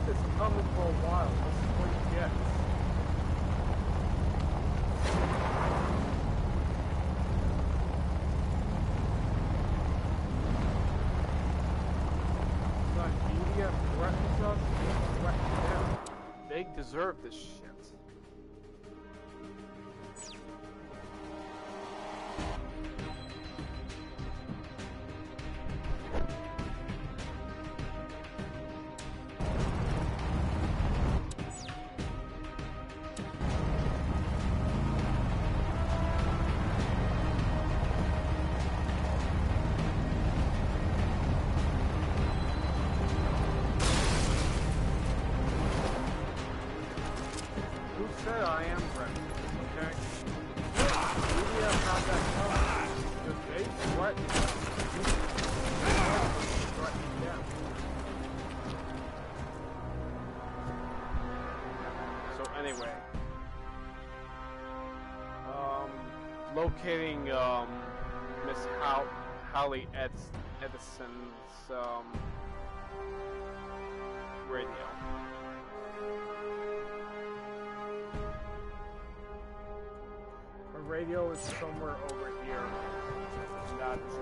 This coming for a while. This is what you get. It's not EDF threatens us, we threaten them. They deserve this shit. I am threatened, okay? EDF not that tough, because they threaten us. We threaten them. So anyway, locating Miss Hallie Edison's radio. Her radio is somewhere over here. And that's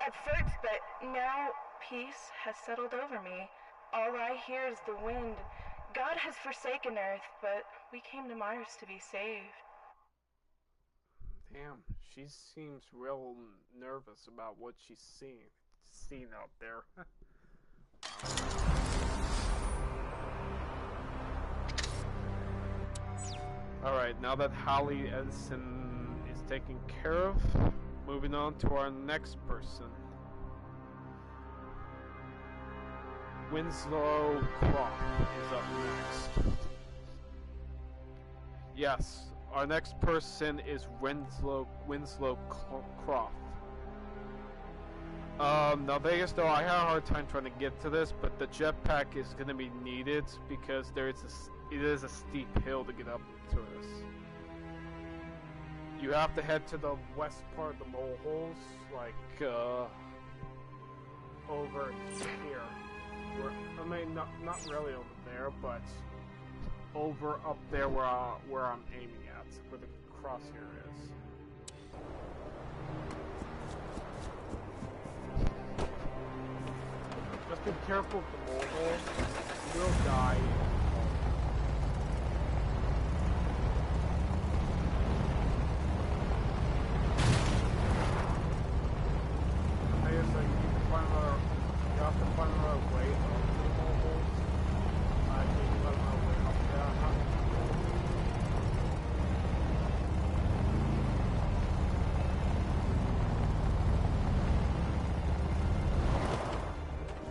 at first, but now peace has settled over me. All I hear is the wind. God has forsaken Earth, but we came to Mars to be saved. Damn, she seems real nervous about what she's seen out there. Alright, now that Hallie Edison is taken care of, moving on to our next person. Winslow Croft is up next. Yes, our next person is Winslow Croft. Now Vegas, though, I had a hard time trying to get to this, but the jetpack is going to be needed because it is a steep hill to get up to this. You have to head to the west part of the moleholes, like, over here. I mean, not really over there, but over up there where I'm aiming at, where the crosshair is. Just be careful of the molehole. You will die. You have to find another way up to the moleholes. I think you find another way up there.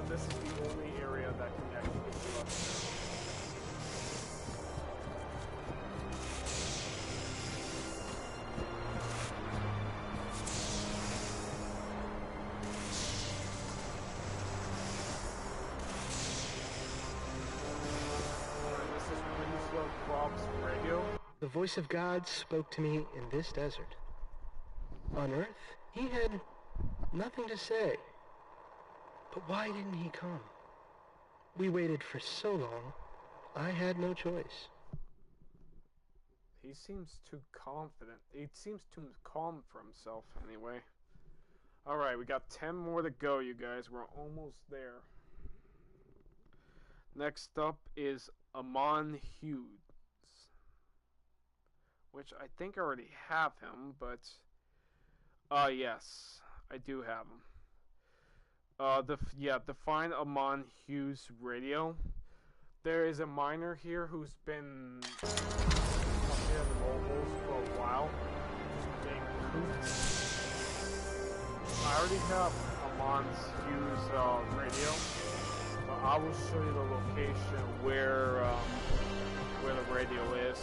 This is the only area that can actually get you up there. The voice of God spoke to me in this desert. On Earth, he had nothing to say. But why didn't he come? We waited for so long, I had no choice. He seems too confident. He seems too calm for himself, anyway. Alright, we got 10 more to go, you guys. We're almost there. Next up is Amon Hughes, which I think I already have him, but yes, I do have him. Define Amon Hughes radio. There is a miner here who's been up here in the mobiles for a while, named Coots. I already have Amon Hughes radio. I will show you the location where the radio is.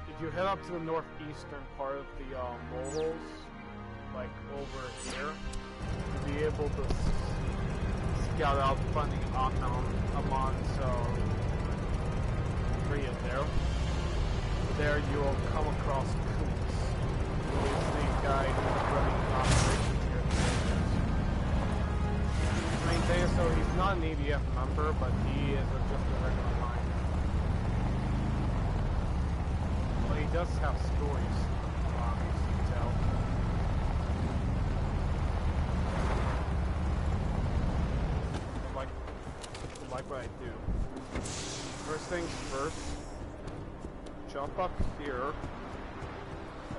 If you head up to the northeastern part of the mobiles, like over here, you'll be able to scout out finding Amon's there. There you'll come across Coots, who is the guy who's running operations here. I mean, so he's not an EDF member, but he is just a regular miner. Well, he does have stories, obviously, to tell. Like what I do. First things first, jump up here,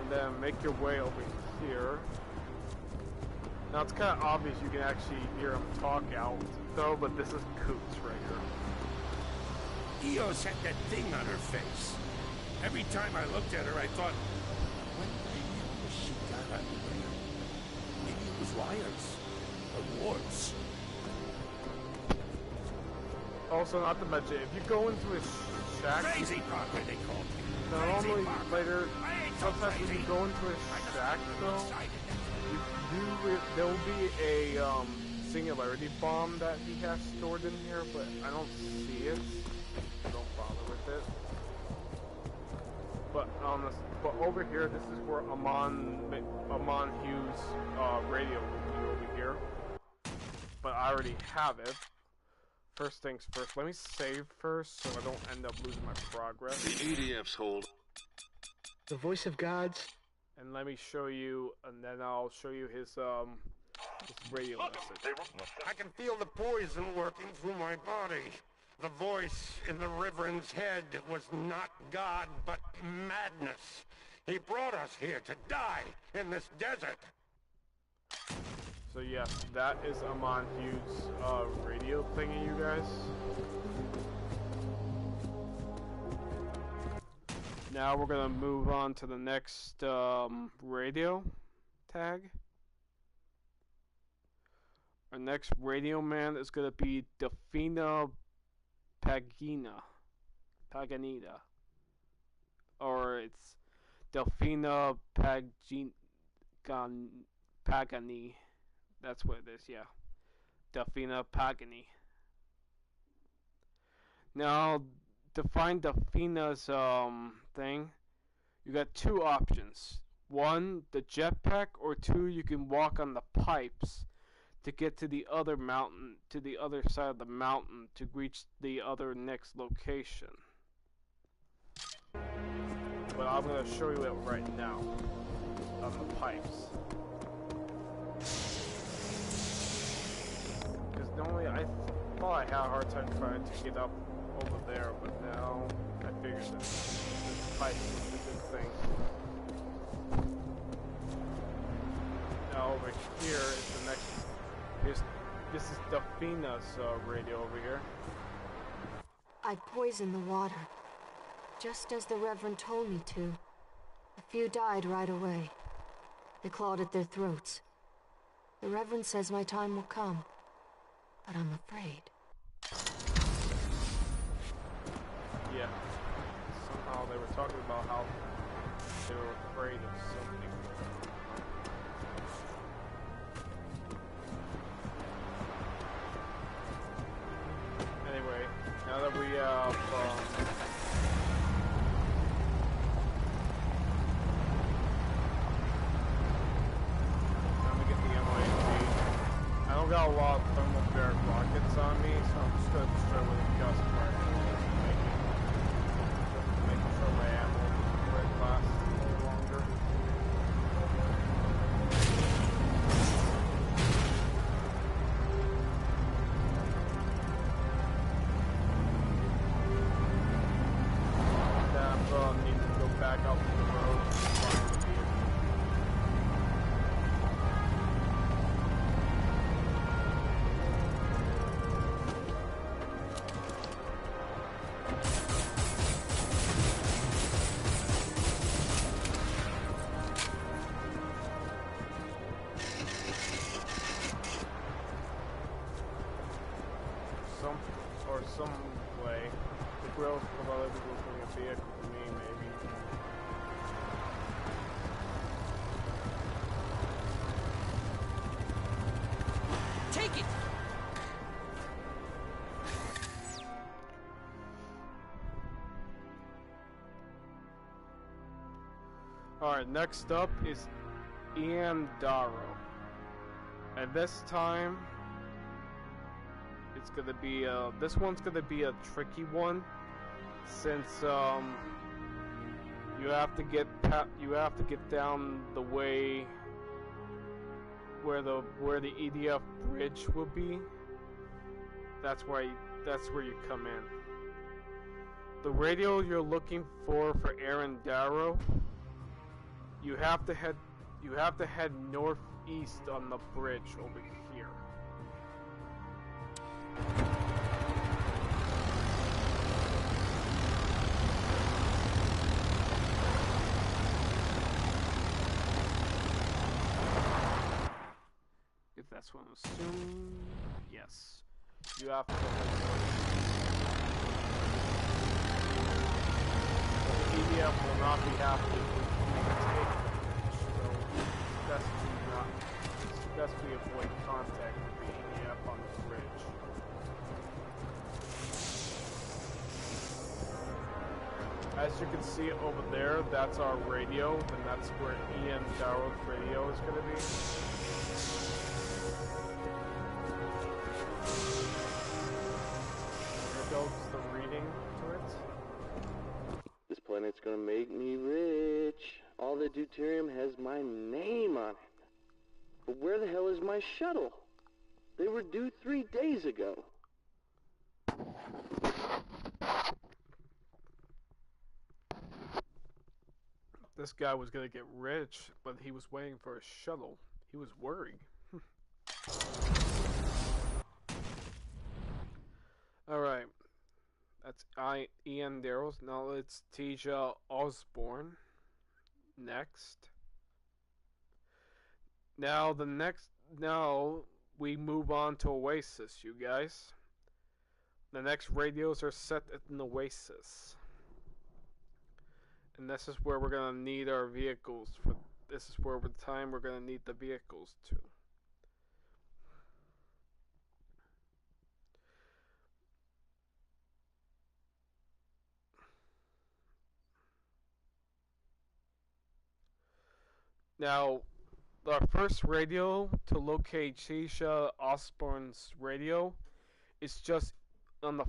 and then make your way over here. Now it's kind of obvious you can actually hear him talk out, though, but this is Coots right here. Eos had that thing on her face. Every time I looked at her, I thought, science. Awards. Also, not to mention, if you go into his shack... Crazy Parker, they call me. Normally, later, sometimes when you go into his shack, though, there'll be a, singularity bomb that he has stored in here, but I don't see it. Don't bother with it. But over here, this is where Amon Hughes' radio will be over here. But I already have it. First things first, let me save first so I don't end up losing my progress. The EDF's hold. The voice of gods. And let me show you, and then I'll show you his radio message. I can feel the poison working through my body. The voice in the Reverend's head was not God, but madness. He brought us here to die in this desert. So yes, that is Amon Hughes' radio thingy, you guys. Now we're gonna move on to the next radio tag. Our next radio man is gonna be Delfina Paganita. Or it's Delfina Pagani. That's what it is, yeah. Delfina Pagani. Now, to find Delfina's thing, you got two options. One, the jetpack, or two, you can walk on the pipes to get to the other mountain, to the other side of the mountain to reach the other next location. But I'm going to show you it right now on the pipes. Because normally I thought I had a hard time trying to get up over there, but now I figured that this pipe is a good thing. Now over here is the next. This is Delfina's radio over here. I poisoned the water, just as the Reverend told me to. A few died right away. They clawed at their throats. The Reverend says my time will come, but I'm afraid. Yeah. Somehow they were talking about how they were afraid of something. Anyway, now that we have let me get the MIT. I don't got a lot of thermal barrack rockets on me, so I'm just gonna destroy with a gust right now. Making sure my ammo lasts a little longer. Need to go back out to the road and find the vehicle. Some way. The growth of other people putting a vehicle for me, maybe. Take it! Alright, next up is Ian Darrow. And this time, it's gonna be this one's gonna be a tricky one, since you have to get down the way where the EDF bridge will be. That's where you come in. The radio you're looking for Aaron Darrow, you have to head northeast on the bridge over here. That's what I'm assuming. Yes. You have to. The EDF will not be happy if we take the bridge, so it's best we avoid contact with the EDF on the bridge. As you can see over there, that's our radio, and that's where Ian Darrow's radio is going to be. There goes the reading to it. This planet's gonna make me rich. All the deuterium has my name on it. But where the hell is my shuttle? They were due 3 days ago. This guy was gonna get rich, but he was waiting for a shuttle. He was worried. Alright. That's Ian Darrows. Now it's Tisha Osborne. Next. Now we move on to Oasis, you guys. The next radios are set at an Oasis. And this is where we're gonna need our vehicles for. This is where with time we're gonna need the vehicles to. Now, our first radio to locate Tisha Osborne's radio is just on the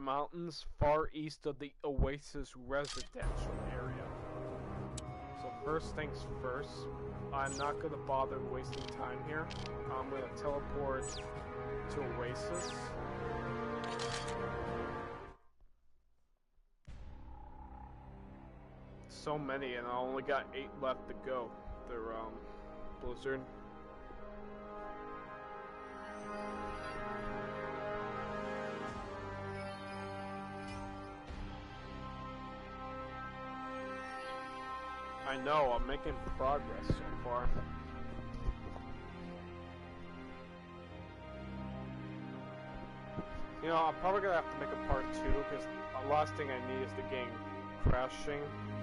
mountains far east of the Oasis residential area. So first things first, I'm not going to bother wasting time here. I'm going to teleport to Oasis. So many, and I only got 8 left to go. They're Blizzard. I know, I'm making progress so far. You know, I'm probably gonna have to make a part 2 because the last thing I need is the game crashing.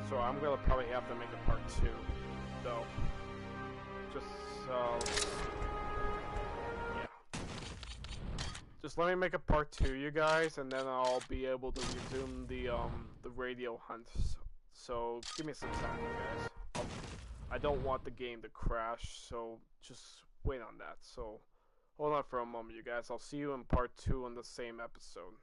So I'm gonna probably have to make a part 2, though. Just so, yeah. Just let me make a part 2, you guys, and then I'll be able to resume the radio hunt. So give me some time, you guys. I don't want the game to crash, so just wait on that. So hold on for a moment, you guys. I'll see you in part 2 on the same episode.